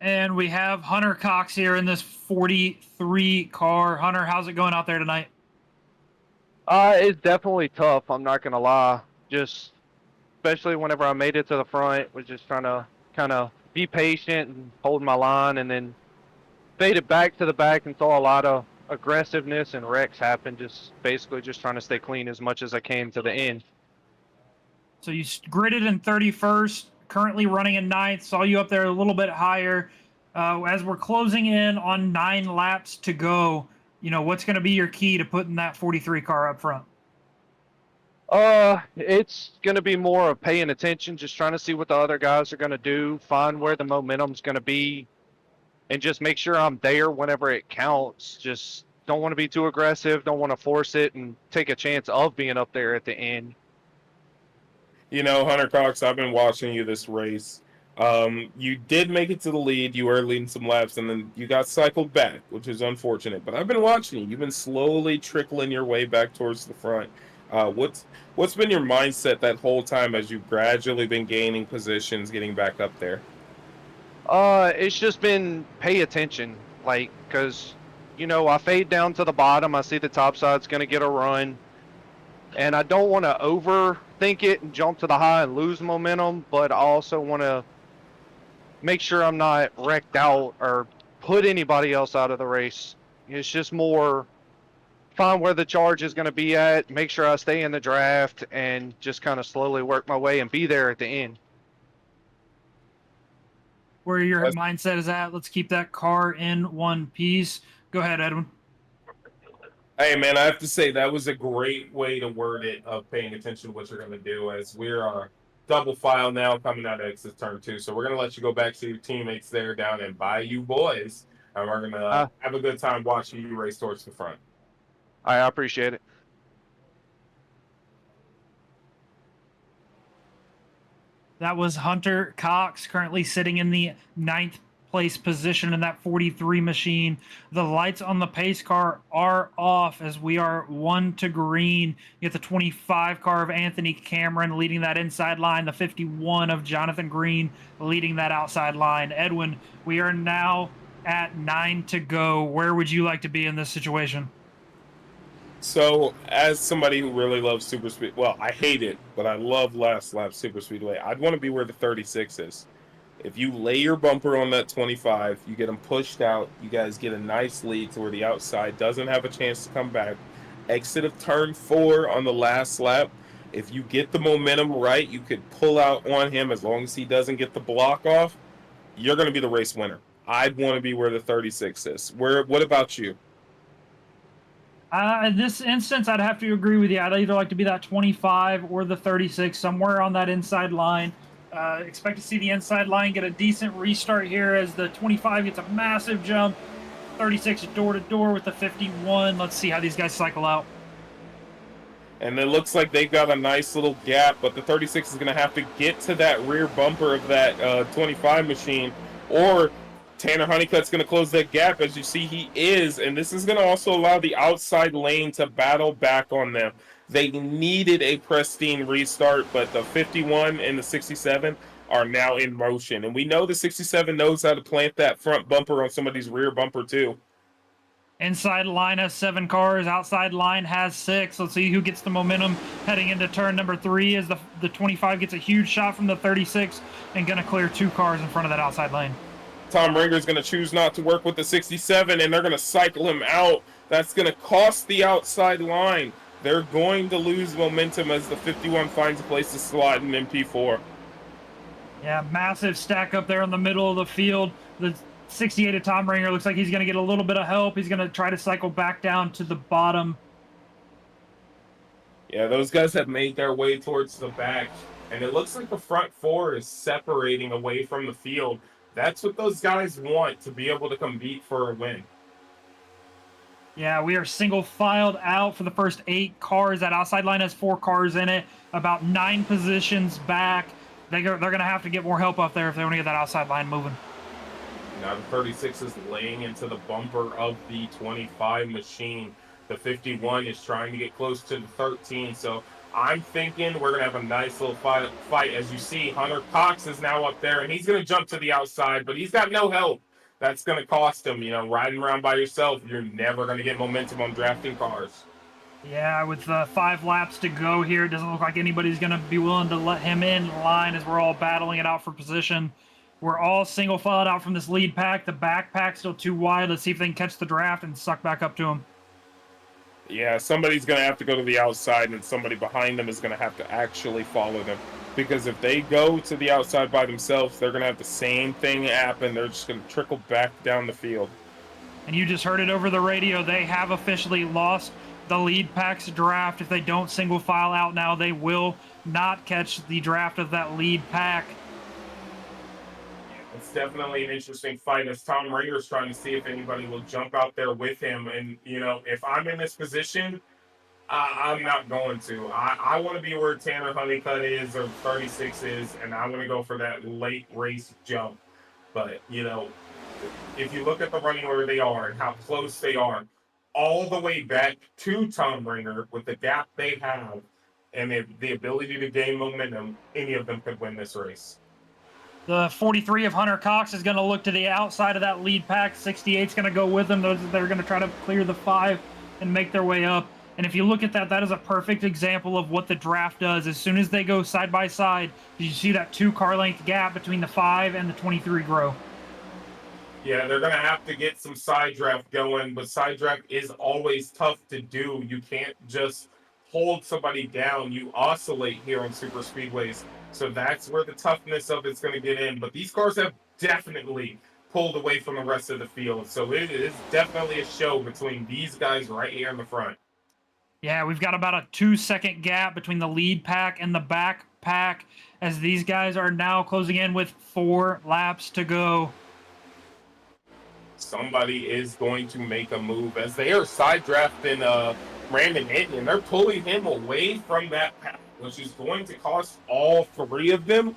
And we have Hunter Cox here in this 43 car. Hunter, how's it going out there tonight? It's definitely tough, I'm not gonna lie. Just especially whenever I made it to the front, was just trying to kind of be patient and hold my line, and then faded back to the back and saw a lot of aggressiveness and wrecks happen. Just basically just trying to stay clean as much as I can to the end. So you gridded in 31st, currently running in 9th. Saw you up there a little bit higher. As we're closing in on 9 laps to go, what's going to be your key to putting that 43 car up front? It's going to be more of paying attention, just trying to see what the other guys are going to do, find where the momentum's going to be, and just make sure I'm there whenever it counts. Just don't want to be too aggressive, don't want to force it, and take a chance of being up there at the end. Hunter Cox, I've been watching you this race. You did make it to the lead. You were leading some laps, and then you got cycled back, which is unfortunate. But I've been watching you. You've been slowly trickling your way back towards the front. What's been your mindset that whole time as you've gradually been gaining positions, getting back up there? It's just been pay attention, because, I fade down to the bottom. I see the top side's going to get a run, and I don't want to overthink it and jump to the high and lose momentum, but I also want to make sure I'm not wrecked out or put anybody else out of the race. It's just more find where the charge is going to be at, make sure I stay in the draft, and just kind of slowly work my way and be there at the end. Where your mindset is at, let's keep that car in one piece. Go ahead, Edwin. Hey, man, I have to say that was a great way to word it, of paying attention to what you're going to do, as we're double file now coming out of exit turn 2. So we're going to let you go back to your teammates there down in Bayou Boys, and we're going to have a good time watching you race towards the front. I appreciate it. That was Hunter Cox, currently sitting in the 9th place position in that 43 machine. The lights on the pace car are off as we are 1 to green. You get the 25 car of Anthony Cameron leading that inside line, the 51 of Jonathan Green leading that outside line. Edwin, we are now at 9 to go. Where would you like to be in this situation? So, as somebody who really loves super speed, well, I hate it, but I love last lap super speedway. I'd want to be where the 36 is. If you lay your bumper on that 25, you get them pushed out. You guys get a nice lead to where the outside doesn't have a chance to come back. Exit of turn 4 on the last lap. If you get the momentum right, you could pull out on him as long as he doesn't get the block off. You're going to be the race winner. I'd want to be where the 36 is. What about you? In this instance, I'd have to agree with you. I'd either like to be that 25 or the 36, somewhere on that inside line. Expect to see the inside line get a decent restart here as the 25 gets a massive jump. 36 door-to-door with the 51. Let's see how these guys cycle out. And it looks like they've got a nice little gap, but the 36 is going to have to get to that rear bumper of that 25 machine, or Tanner Honeycutt's going to close that gap. As you see, he is, and this is going to also allow the outside lane to battle back on them. They needed a pristine restart, but the 51 and the 67 are now in motion. And we know the 67 knows how to plant that front bumper on somebody's rear bumper too. Inside line has 7 cars. Outside line has 6. Let's see who gets the momentum heading into turn number 3 as the 25 gets a huge shot from the 36 and going to clear 2 cars in front of that outside lane. Tom Ringer's going to choose not to work with the 67, and they're going to cycle him out. That's going to cost the outside line. They're going to lose momentum as the 51 finds a place to slot in MP4. Yeah, massive stack up there in the middle of the field. The 68 of Tom Ringer looks like he's going to get a little bit of help. He's going to try to cycle back down to the bottom. Yeah, those guys have made their way towards the back, and it looks like the front 4 is separating away from the field. That's what those guys want, to be able to compete for a win. Yeah, we are single filed out for the first 8 cars. That outside line has 4 cars in it, about 9 positions back. They're going to have to get more help up there if they want to get that outside line moving. Now the 36 is laying into the bumper of the 25 machine. The 51 is trying to get close to the 13, so I'm thinking we're going to have a nice little fight. As you see, Hunter Cox is now up there, and he's going to jump to the outside, but he's got no help. That's going to cost him. You know, riding around by yourself, you're never going to get momentum on drafting cars. Yeah, with 5 laps to go here, it doesn't look like anybody's going to be willing to let him in line as we're all battling it out for position. We're all single filed out from this lead pack. The back pack's still too wide. Let's see if they can catch the draft and suck back up to him. Yeah, somebody's going to have to go to the outside, and somebody behind them is going to have to actually follow them. Because if they go to the outside by themselves, they're going to have the same thing happen. They're just going to trickle back down the field. And you just heard it over the radio. They have officially lost the lead pack's draft. If they don't single file out now, they will not catch the draft of that lead pack. It's definitely an interesting fight as Tom Ringer's trying to see if anybody will jump out there with him. And, you know, if I'm in this position, I'm not going to. I want to be where Tanner Honeycutt is or 36 is, and I want to go for that late race jump. But, you know, if you look at the running order they are and how close they are, all the way back to Tom Ringer with the gap they have and the ability to gain momentum, any of them could win this race. The 43 of Hunter Cox is going to look to the outside of that lead pack. 68's going to go with them. They're going to try to clear the 5 and make their way up. And if you look at that, that is a perfect example of what the draft does. As soon as they go side by side, you see that 2 car length gap between the 5 and the 23 grow. Yeah, they're going to have to get some side draft going, but side draft is always tough to do. You can't just hold somebody down. You oscillate here on super speedways. So that's where the toughness of it's going to get in. But these cars have definitely pulled away from the rest of the field. So it is definitely a show between these guys right here in the front. Yeah, we've got about a 2-second gap between the lead pack and the back pack as these guys are now closing in with 4 laps to go. Somebody is going to make a move as they are side drafting Brandon Hinton, and they're pulling him away from that pack, which is going to cost all 3 of them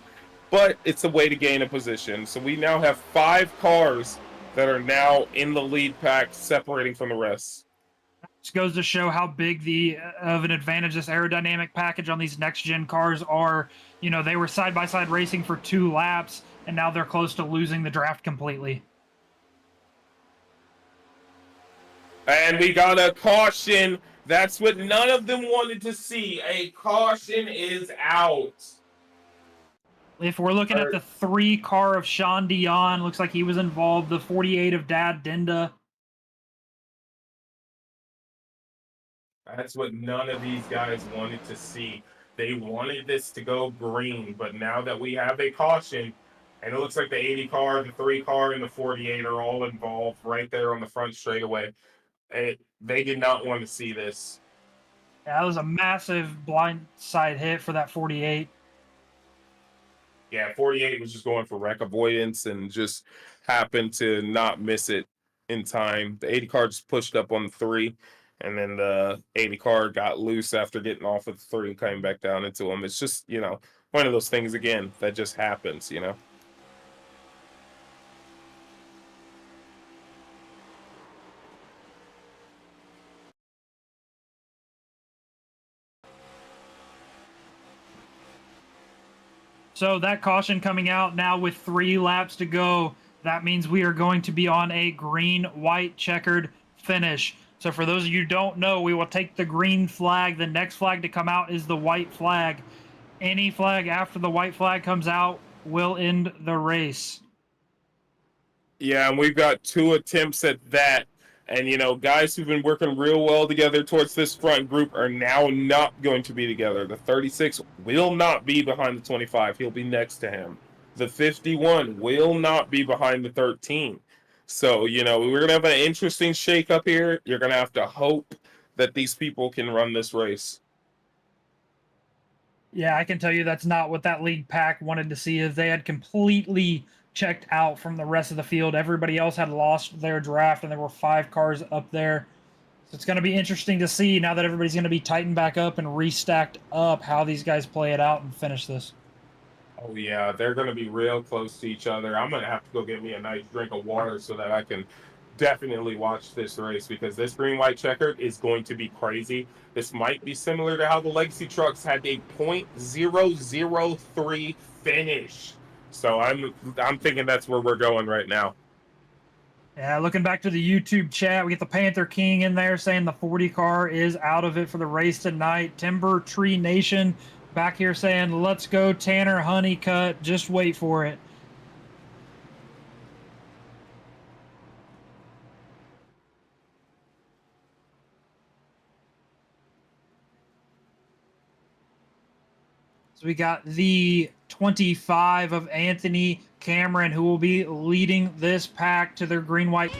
but it's a way to gain a position. So we now have 5 cars that are now in the lead pack, separating from the rest. Just goes to show how big of an advantage this aerodynamic package on these next gen cars are. You know, they were side by side racing for 2 laps, and now they're close to losing the draft completely. And we got a caution. That's what none of them wanted to see. A caution is out. If we're looking at the 3 car of Sean Dion, looks like he was involved. The 48 of Dad Dinda. That's what none of these guys wanted to see. They wanted this to go green, but now that we have a caution, and it looks like the 80 car, the 3 car, and the 48 are all involved right there on the front straightaway. They did not want to see this. Yeah, that was a massive blind side hit for that 48. Yeah, 48 was just going for wreck avoidance and just happened to not miss it in time. The 80 car just pushed up on the 3, and then the 80 car got loose after getting off of the 3 and coming back down into him. It's just, you know, one of those things, again, that just happens, you know. So that caution coming out now with 3 laps to go. That means we are going to be on a green, white, checkered finish. So for those of you who don't know, we will take the green flag. The next flag to come out is the white flag. Any flag after the white flag comes out will end the race. Yeah, and we've got 2 attempts at that. And, you know, guys who've been working real well together towards this front group are now not going to be together. The 36 will not be behind the 25. He'll be next to him. The 51 will not be behind the 13. So, you know, we're going to have an interesting shakeup here. You're going to have to hope that these people can run this race. Yeah, I can tell you that's not what that lead pack wanted to see. Is they had completely checked out from the rest of the field. Everybody else had lost their draft, and there were 5 cars up there. So it's going to be interesting to see, now that everybody's going to be tightened back up and restacked up, how these guys play it out and finish this. Oh, yeah, they're going to be real close to each other. I'm going to have to go get me a nice drink of water so that I can definitely watch this race, because this green-white checkered is going to be crazy. This might be similar to how the Legacy trucks had a .003 finish. So I'm thinking that's where we're going right now. Yeah, looking back to the YouTube chat, we get the Panther King in there saying the 40 car is out of it for the race tonight. Timber Tree Nation back here saying, let's go Tanner Honeycutt, just wait for it. So we got the 25 of Anthony Cameron, who will be leading this pack to their green-white.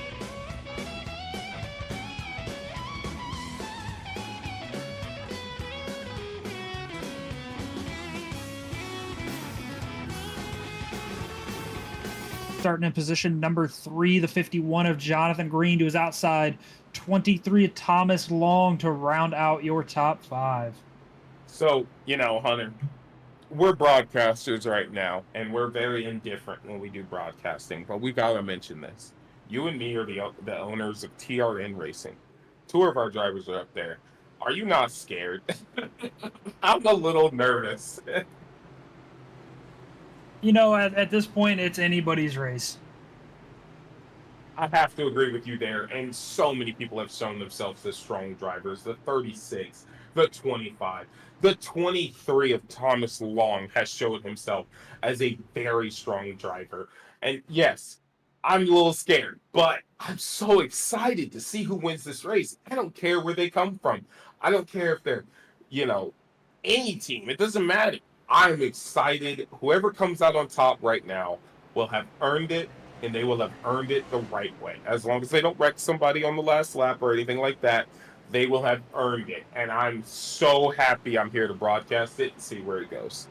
Starting in position number 3, the 51 of Jonathan Green to his outside, 23 of Thomas Long to round out your top 5. So, you know, Hunter, we're broadcasters right now, and we're very indifferent when we do broadcasting, but we gotta mention this. You and me are the owners of TRN Racing. 2 of our drivers are up there. Are you not scared? I'm a little nervous. You know, at this point, it's anybody's race. I have to agree with you there, and so many people have shown themselves as strong drivers. The 36, the 25, the 23 of Thomas Long has showed himself as a very strong driver. And yes, I'm a little scared, but I'm so excited to see who wins this race. I don't care where they come from. I don't care if they're, you know, any team. It doesn't matter. I'm excited. Whoever comes out on top right now will have earned it, and they will have earned it the right way. As long as they don't wreck somebody on the last lap or anything like that, they will have earned it. And I'm so happy I'm here to broadcast it and see where it goes.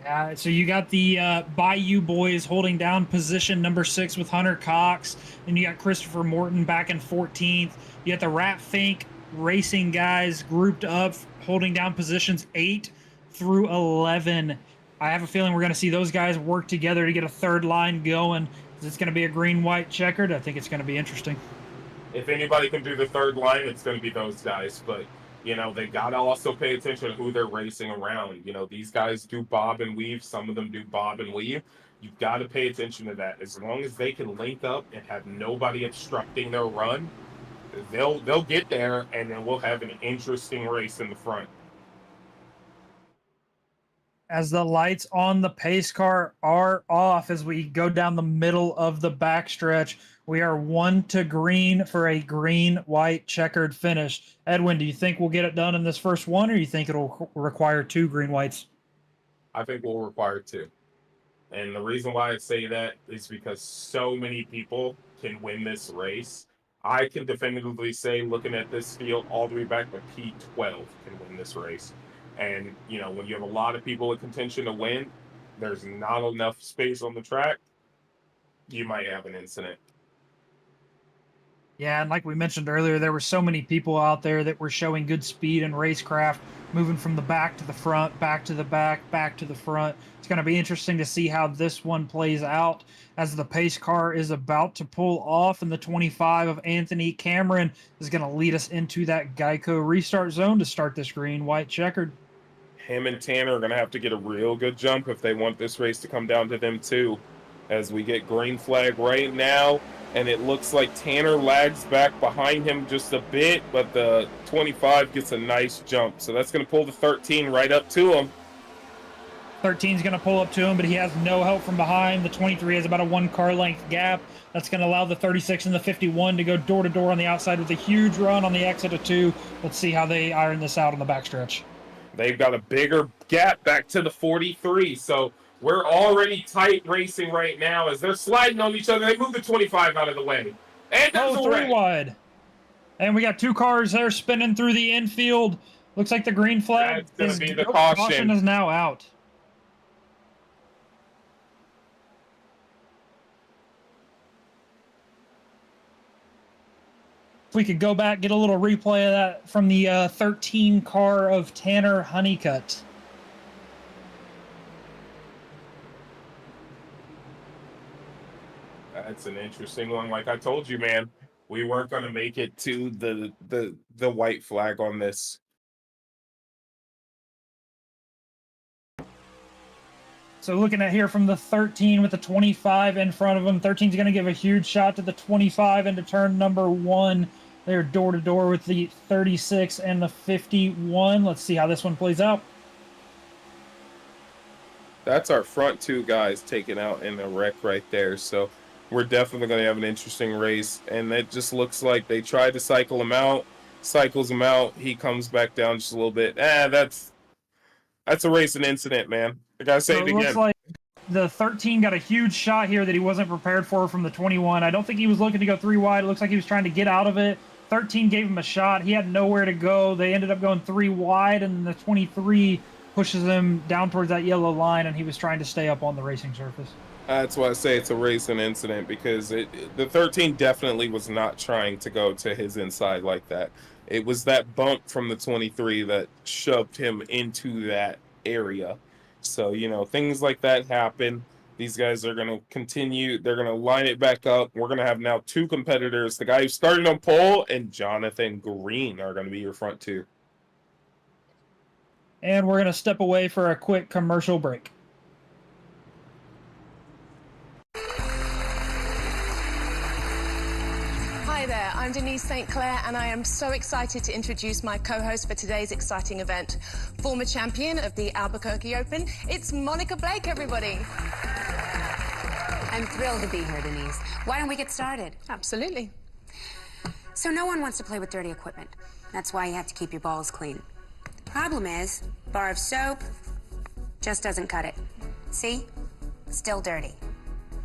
Yeah, so you got the Bayou boys holding down position number 6 with Hunter Cox. Then you got Christopher Morton back in 14th. You got the Rat Fink Racing guys grouped up, holding down positions 8 through 11. I have a feeling we're going to see those guys work together to get a third line going. Is this going to be a green-white checkered? I think it's going to be interesting. If anybody can do the third line, it's going to be those guys. But, you know, they got to also pay attention to who they're racing around. You know, these guys do bob and weave. Some of them do bob and weave. You've got to pay attention to that. As long as they can link up and have nobody obstructing their run, they'll get there, and then we'll have an interesting race in the front. As the lights on the pace car are off as we go down the middle of the backstretch, we are 1 to green for a green-white checkered finish. Edwin, do you think we'll get it done in this first one, or do you think it'll require 2 green-whites? I think we'll require 2. And the reason why I say that is because so many people can win this race. I can definitively say, looking at this field all the way back to P12 can win this race. And, you know, when you have a lot of people in contention to win, there's not enough space on the track, you might have an incident. Yeah, and like we mentioned earlier, there were so many people out there that were showing good speed and racecraft, moving from the back to the front, back to the back to the front. It's going to be interesting to see how this one plays out as the pace car is about to pull off, and the 25 of Anthony Cameron is going to lead us into that Geico restart zone to start this green-white checkered. Him and Tanner are going to have to get a real good jump if they want this race to come down to them too. As we get green flag right now, and it looks like Tanner lags back behind him just a bit, but the 25 gets a nice jump. So that's going to pull the 13 right up to him. 13's going to pull up to him, but he has no help from behind. The 23 has about a 1 car length gap. That's going to allow the 36 and the 51 to go door to door on the outside with a huge run on the exit of 2. Let's see how they iron this out on the backstretch. They've got a bigger gap back to the 43, so we're already tight racing right now as they're sliding on each other. They move the 25 out of the way. And there's a 3 wreck. wide. And we got 2 cars there spinning through the infield. Looks like the green flag That's going to be the caution. Is now out. If we could go back, get a little replay of that from the 13 car of Tanner Honeycutt. That's an interesting one. Like I told you, man, we weren't going to make it to the white flag on this. So looking at here from the 13 with the 25 in front of him, 13's going to give a huge shot to the 25 into turn number 1. They're door to door with the 36 and the 51. Let's see how this one plays out. That's our front 2 guys taken out in a wreck right there. So we're definitely going to have an interesting race. And it just looks like they tried to cycle him out, cycles him out. He comes back down just a little bit. That's a racing incident, man. I got to say it again. Looks like the 13 got a huge shot here that he wasn't prepared for from the 21. I don't think he was looking to go 3 wide. It looks like he was trying to get out of it. 13 gave him a shot. He had nowhere to go. They ended up going 3 wide, and the 23 pushes him down towards that yellow line, and he was trying to stay up on the racing surface. That's why I say it's a racing incident, because the 13 definitely was not trying to go to his inside like that. It was that bump from the 23 that shoved him into that area. So, you know, things like that happen. These guys are going to continue. They're going to line it back up. We're going to have now 2 competitors. The guy who started on pole and Jonathan Green are going to be your front 2. And we're going to step away for a quick commercial break. Hi there, I'm Denise St. Clair, and I am so excited to introduce my co-host for today's exciting event. Former champion of the Albuquerque Open, it's Monica Blake, everybody. I'm thrilled to be here, Denise. Why don't we get started? Absolutely. So no one wants to play with dirty equipment. That's why you have to keep your balls clean. Problem is, bar of soap just doesn't cut it. See? Still dirty.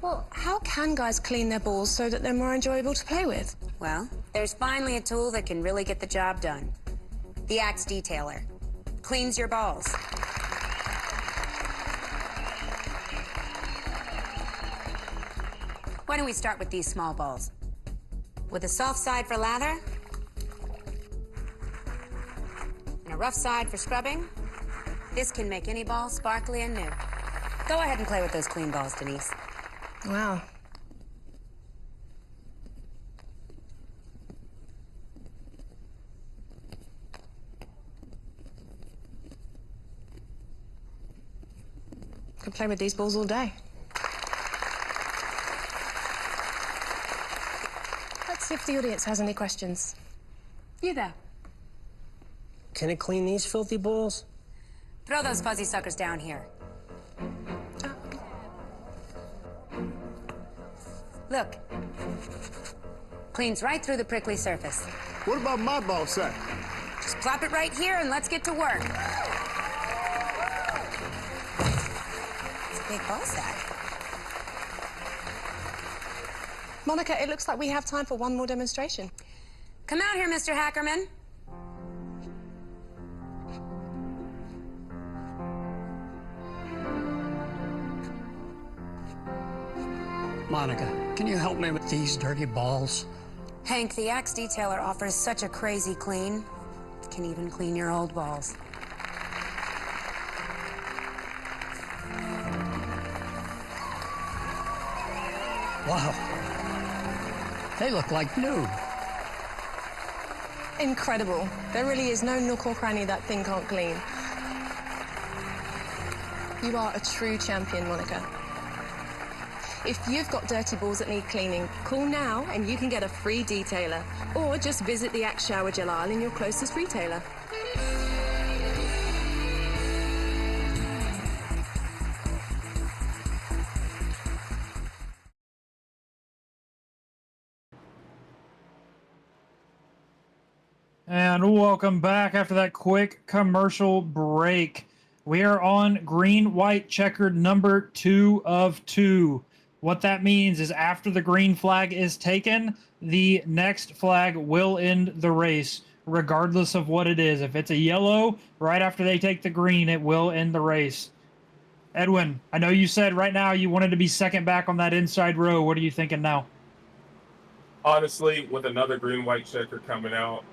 Well, how can guys clean their balls so that they're more enjoyable to play with? Well, there's finally a tool that can really get the job done. The Axe Detailer. Cleans your balls. Why don't we start with these small balls? With a soft side for lather, and a rough side for scrubbing, this can make any ball sparkly and new. Go ahead and play with those clean balls, Denise. Wow. Could play with these balls all day. Let's see if the audience has any questions. You there. Can it clean these filthy balls? Throw those fuzzy suckers down here. Look. Cleans right through the prickly surface. What about my ball sack? Just plop it right here and let's get to work. It's a big ball sack. Monica, it looks like we have time for one more demonstration. Come out here, Mr. Hackerman. Monica, can you help me with these dirty balls? Hank, the Axe Detailer offers such a crazy clean. Can even clean your old balls. Wow. They look like new. Incredible. There really is no nook or cranny that thing can't clean. You are a true champion, Monica. If you've got dirty balls that need cleaning, call now and you can get a free detailer. Or just visit the Axe Shower Gel aisle in your closest retailer. And welcome back after that quick commercial break. We are on green, white, checkered number 2 of 2. What that means is after the green flag is taken, the next flag will end the race, regardless of what it is. If it's a yellow, right after they take the green, it will end the race. Edwin, I know you said right now you wanted to be second back on that inside row. What are you thinking now? Honestly, with another green, white checker coming out,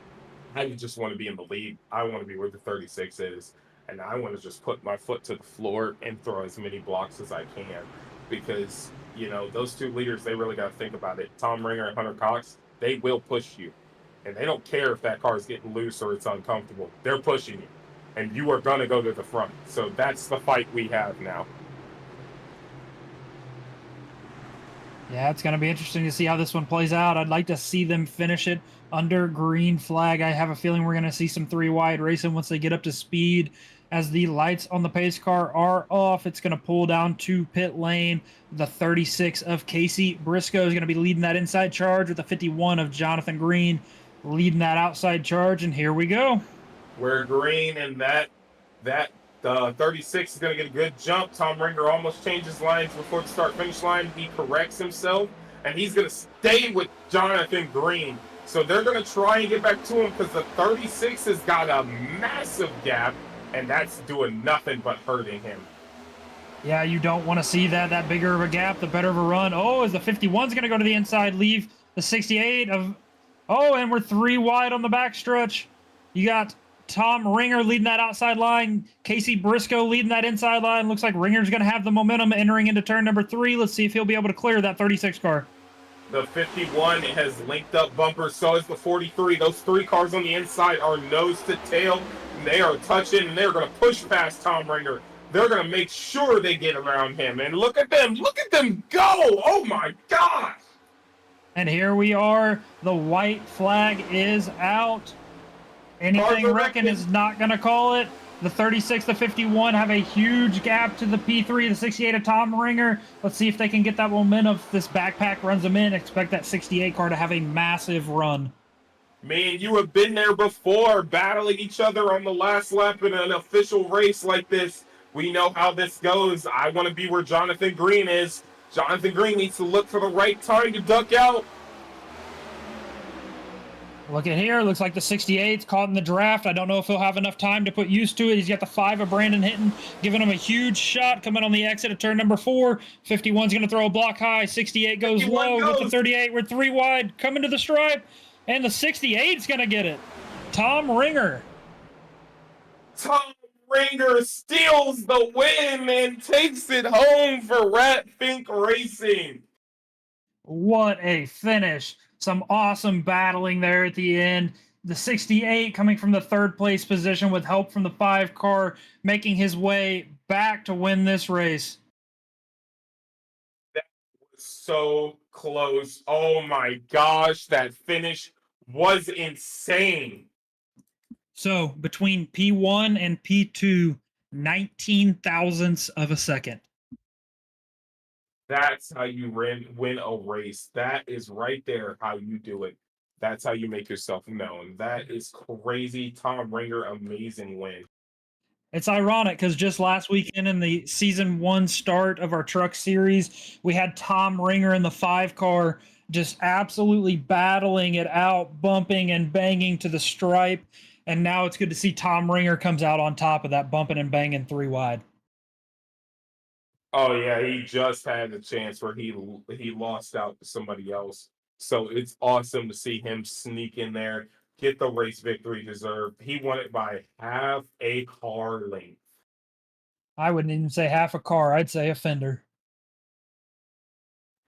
I just want to be in the lead. I want to be where the 36 is, and I want to just put my foot to the floor and throw as many blocks as I can, because, you know, those two leaders, they really got to think about it. Tom Ringer and Hunter Cox, they will push you, and they don't care if that car is getting loose or it's uncomfortable. They're pushing you, and you are going to go to the front. So that's the fight we have now. Yeah, it's going to be interesting to see how this one plays out. I'd like to see them finish it under green flag. I have a feeling we're going to see some 3-wide racing once they get up to speed. As the lights on the pace car are off, it's going to pull down to pit lane. The 36 of Casey Briscoe is going to be leading that inside charge, with the 51 of Jonathan Green leading that outside charge. And here we go. We're green, and that 36 is going to get a good jump. Tom Ringer almost changes lines before the start-finish line. He corrects himself, and he's going to stay with Jonathan Green. So they're going to try and get back to him, because the 36 has got a massive gap, and that's doing nothing but hurting him. Yeah, you don't want to see that bigger of a gap, the better of a run. Oh, as the 51's going to go to the inside, leave the 68 of... Oh, and we're 3 wide on the backstretch. You got Tom Ringer leading that outside line. Casey Briscoe leading that inside line. Looks like Ringer's going to have the momentum entering into turn number 3. Let's see if he'll be able to clear that 36 car. The 51 has linked up bumpers, so is the 43. Those 3 cars on the inside are nose to tail. They are touching, and they're going to push past Tom Ringer. They're going to make sure they get around him. And look at them go! Oh my gosh! And here we are. The white flag is out. Anything Reckon is not going to call it. The 36, the 51 have a huge gap to the P3, the 68 of Tom Ringer. Let's see if they can get that momentum. If this backpack runs them in, expect that 68 car to have a massive run. Man, you have been there before, battling each other on the last lap in an official race like this. We know how this goes. I want to be where Jonathan Green is. Jonathan Green needs to look for the right time to duck out. Look at here. Looks like the 68's caught in the draft. I don't know if he'll have enough time to put used to it. He's got the 5 of Brandon Hinton, giving him a huge shot coming on the exit of turn number 4. 51's going to throw a block high. 68 goes low with the 38. We're 3 wide, coming to the stripe. And the 68's going to get it. Tom Ringer. Tom Ringer steals the win and takes it home for Rat Fink Racing. What a finish. Some awesome battling there at the end. The 68 coming from the third place position with help from the 5 car, making his way back to win this race. That was so close. Oh my gosh, that finish was insane. So between P1 and P2, 19 thousandths of a second. That's how you win a race. That is right there how you do it. That's how you make yourself known. That is crazy. Tom Ringer, amazing win. It's ironic because just last weekend in the season 1 start of our truck series, we had Tom Ringer in the 5 car just absolutely battling it out, bumping and banging to the stripe. And now it's good to see Tom Ringer comes out on top of that, bumping and banging 3 wide. Oh yeah, he just had a chance where he lost out to somebody else. So it's awesome to see him sneak in there, get the race victory deserved. He won it by half a car length. I wouldn't even say half a car, I'd say a fender.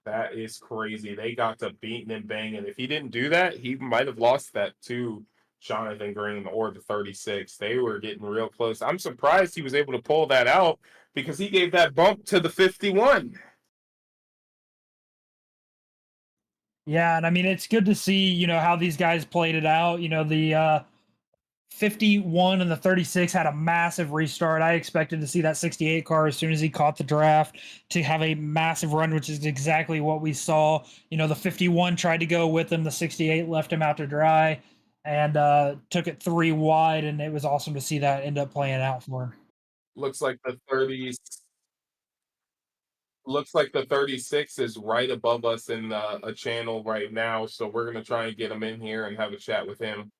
That is crazy. They got to beating and banging. If he didn't do that, he might have lost that to Jonathan Green or the 36. They were getting real close. I'm surprised he was able to pull that out because he gave that bump to the 51. Yeah, and I mean it's good to see, how these guys played it out. The 51 and the 36 had a massive restart. I expected to see that 68 car as soon as he caught the draft to have a massive run, which is exactly what we saw. The 51 tried to go with him, the 68 left him out to dry and took it 3 wide, and it was awesome to see that end up playing out for him. Looks like the 30s. Looks like the 36 is right above us in a channel right now, so we're gonna try and get him in here and have a chat with him.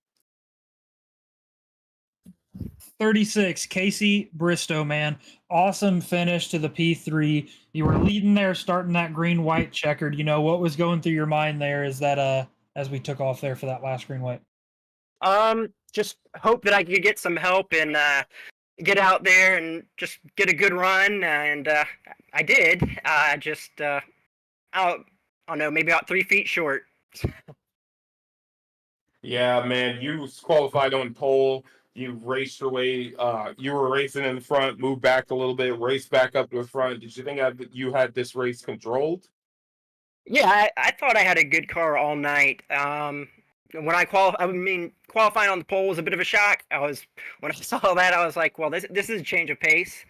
36, Casey Bristow, man. Awesome finish to the P3. You were leading there, starting that green-white checkered. What was going through your mind there is that as we took off there for that last green-white? Just hope that I could get some help and get out there and just get a good run, and I did. I don't know, maybe about 3 feet short. Yeah, man, you qualified on pole. You raced your way. You were racing in the front, moved back a little bit, raced back up to the front. Did you think you had this race controlled? Yeah, I thought I had a good car all night. When qualifying on the pole was a bit of a shock. When I saw that, I was like, well, this is a change of pace.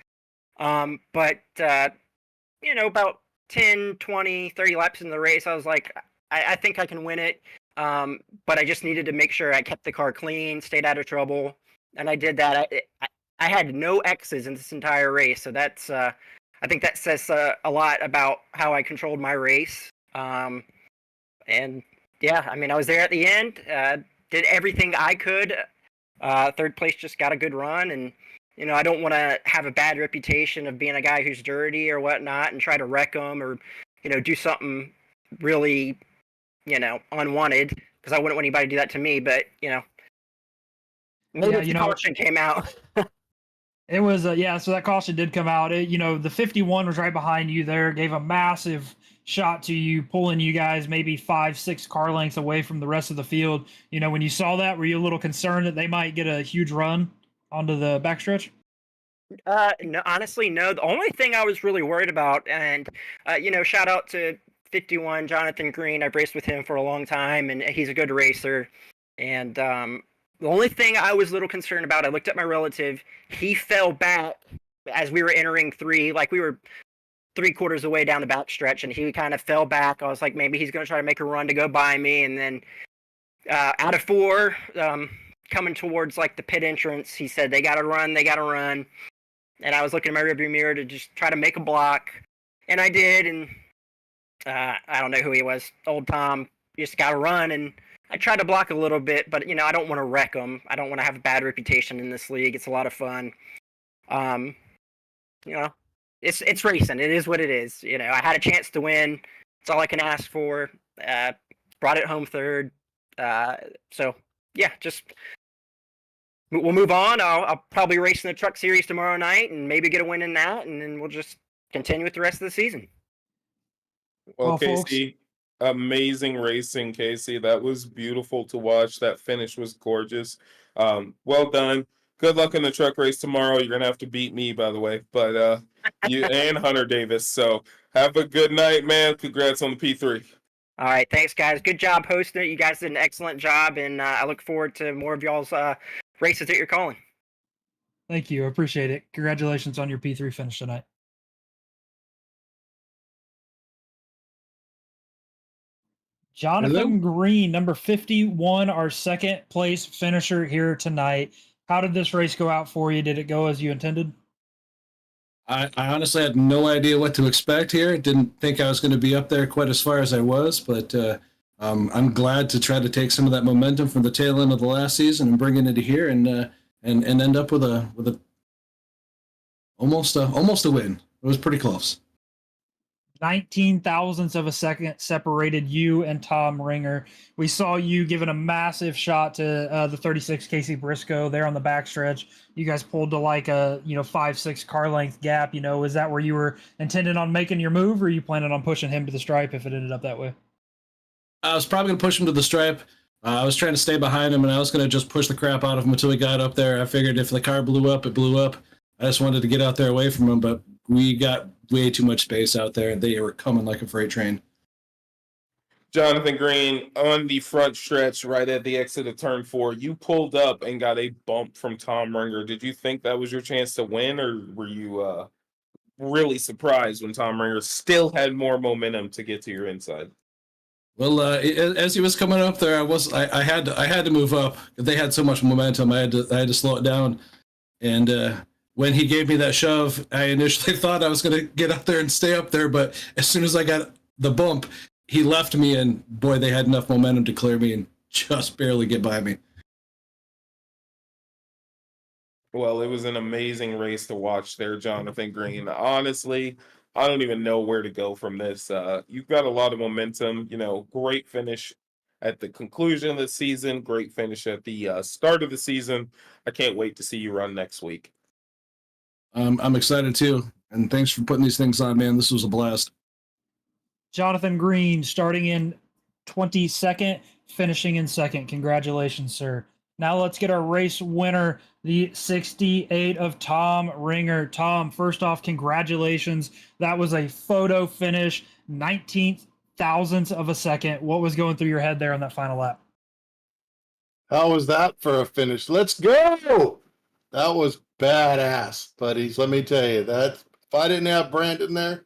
But about 10, 20, 30 laps in the race, I was like, I think I can win it. But I just needed to make sure I kept the car clean, stayed out of trouble, and I did that. I had no X's in this entire race, so that's I think that says a lot about how I controlled my race. And yeah, I mean, I was there at the end, did everything I could. Third place just got a good run, and I don't want to have a bad reputation of being a guy who's dirty or whatnot and try to wreck them or do something really unwanted, because I wouldn't want anybody to do that to me. But maybe the caution came out. It was so that caution did come out. The 51 was right behind you there, gave a massive shot to you, pulling you guys maybe 5-6 car lengths away from the rest of the field. When you saw that, were you a little concerned that they might get a huge run onto the backstretch? No, honestly, no. The only thing I was really worried about, and shout out to 51 Jonathan Green. I've raced with him for a long time, and he's a good racer. And the only thing I was a little concerned about, I looked at my relative. He fell back as we were entering 3, like we were 3/4 away down the back stretch, and he kind of fell back. I was like, maybe he's going to try to make a run to go by me. And then out of 4, coming towards like the pit entrance, he said, they got to run. And I was looking in my rearview mirror to just try to make a block. And I did, and I don't know who he was. Old Tom just got to run, and I tried to block a little bit, but I don't want to wreck him. I don't want to have a bad reputation in this league. It's a lot of fun. It's racing. It is what it is. I had a chance to win. It's all I can ask for. Brought it home third. So yeah, just we'll move on. I'll probably race in the Truck Series tomorrow night and maybe get a win in that, and then we'll just continue with the rest of the season. Well, Folks, Casey, amazing racing, Casey. That was beautiful to watch. That finish was gorgeous. Well done. Good luck in the truck race tomorrow. You're gonna have to beat me, by the way, but you and Hunter Davis. So have a good night, man. Congrats on the P3. All right, thanks, guys. Good job hosting it. You guys did an excellent job, and I look forward to more of y'all's races that you're calling. thank you. I appreciate it. Congratulations on your P3 finish tonight. Jonathan Green, number 51, our second place finisher here tonight. How did this race go out for you? Did it go as you intended? I honestly had no idea what to expect here. Didn't think I was going to be up there quite as far as I was, but I'm glad to try to take some of that momentum from the tail end of the last season and bring it into here and end up with a almost a win. It was pretty close. 19 thousandths of a second separated you and Tom Ringer. We saw you giving a massive shot to the 36 Casey Briscoe there on the backstretch. You guys pulled to like a 5-6 car length gap. Is that where you were intended on making your move, or are you planning on pushing him to the stripe if it ended up that way? I was probably going to push him to the stripe. I was trying to stay behind him, and I was going to just push the crap out of him until he got up there. I figured if the car blew up, it blew up. I just wanted to get out there away from him, but we got way too much space out there, and they were coming like a freight train. Jonathan Green, on the front stretch, right at the exit of turn 4, you pulled up and got a bump from Tom Ringer. Did you think that was your chance to win, or were you really surprised when Tom Ringer still had more momentum to get to your inside? Well, as he was coming up there, I had to move up. They had so much momentum, I had to slow it down, and when he gave me that shove, I initially thought I was going to get up there and stay up there, but as soon as I got the bump, he left me, and boy, they had enough momentum to clear me and just barely get by me. Well, it was an amazing race to watch there, Jonathan Green. Honestly, I don't even know where to go from this. You've got a lot of momentum, great finish at the conclusion of the season, great finish at the start of the season. I can't wait to see you run next week. I'm excited too, and thanks for putting these things on, man. This was a blast. Jonathan Green starting in 22nd, finishing in second. Congratulations, sir. Now let's get our race winner, the 68 of Tom Ringer. Tom, first off, congratulations. That was a photo finish, 19th thousandths of a second. What was going through your head there on that final lap? How was that for a finish? Let's go! That was badass, buddies. Let me tell you, that if I didn't have Brandon there,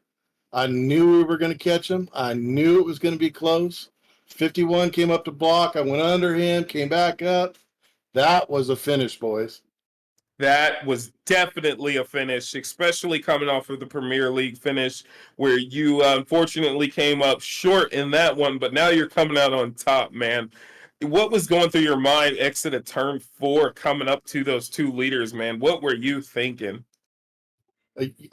I knew we were going to catch him. I knew it was going to be close. 51 came up to block. I went under him, came back up. That was a finish, boys. That was definitely a finish, especially coming off of the Premier League finish where you unfortunately came up short in that one, but now you're coming out on top, man. What was going through your mind exit at turn 4 coming up to those 2 leaders, man? What were you thinking?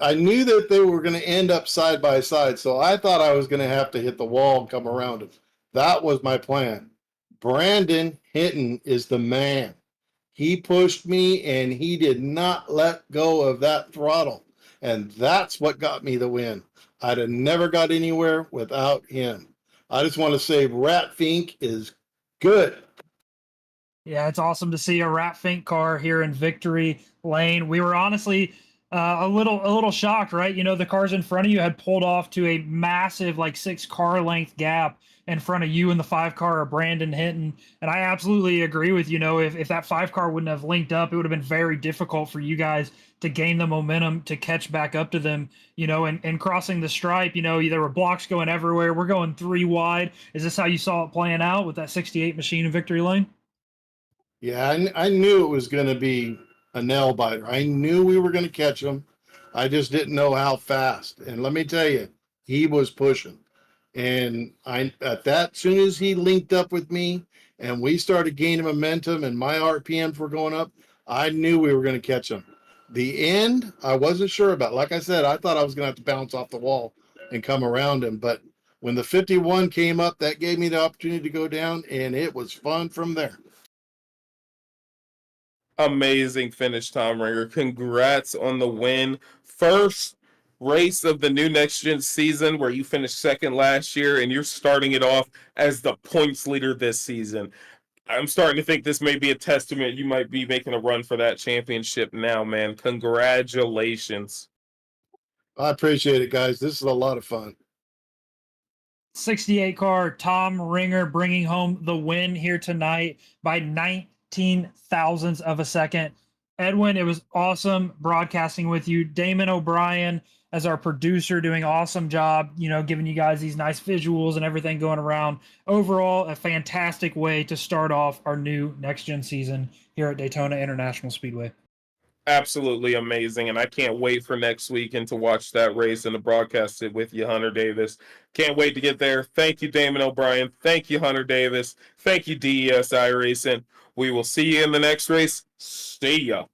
I knew that they were going to end up side by side, so I thought I was going to have to hit the wall and come around it. That was my plan. Brandon Hinton is the man. He pushed me, and he did not let go of that throttle, and that's what got me the win. I'd have never got anywhere without him. I just want to say Rat Fink is good. Yeah, it's awesome to see a Rat Fink car here in victory lane. We were honestly a little shocked, right? The cars in front of you had pulled off to a massive 6 car length gap in front of you and the 5 car of Brandon Hinton. And I absolutely agree with if that 5 car wouldn't have linked up, it would have been very difficult for you guys to gain the momentum to catch back up to them, and crossing the stripe, there were blocks going everywhere. We're going 3 wide. Is this how you saw it playing out with that 68 machine in victory lane? Yeah, I knew it was going to be a nail biter. I knew we were going to catch him. I just didn't know how fast. And let me tell you, he was pushing. And as soon as he linked up with me and we started gaining momentum and my RPMs were going up, I knew we were going to catch him. The end, I wasn't sure about. Like I said, I thought I was going to have to bounce off the wall and come around him. But when the 51 came up, that gave me the opportunity to go down, and it was fun from there. Amazing finish, Tom Ringer. Congrats on the win. First race of the new Next Gen season where you finished second last year and you're starting it off as the points leader this season. I'm starting to think this may be a testament. You might be making a run for that championship now, man. Congratulations. I appreciate it, guys. This is a lot of fun. 68 car Tom Ringer bringing home the win here tonight by 19 thousandths of a second. Edwin, it was awesome broadcasting with you. Damon O'Brien as our producer doing an awesome job, giving you guys these nice visuals and everything going around. Overall, a fantastic way to start off our new Next Gen season here at Daytona International Speedway. Absolutely amazing, and I can't wait for next weekend to watch that race and to broadcast it with you, Hunter Davis. Can't wait to get there. Thank you, Damon O'Brien. Thank you, Hunter Davis. Thank you, DES iRacing. We will see you in the next race. See ya.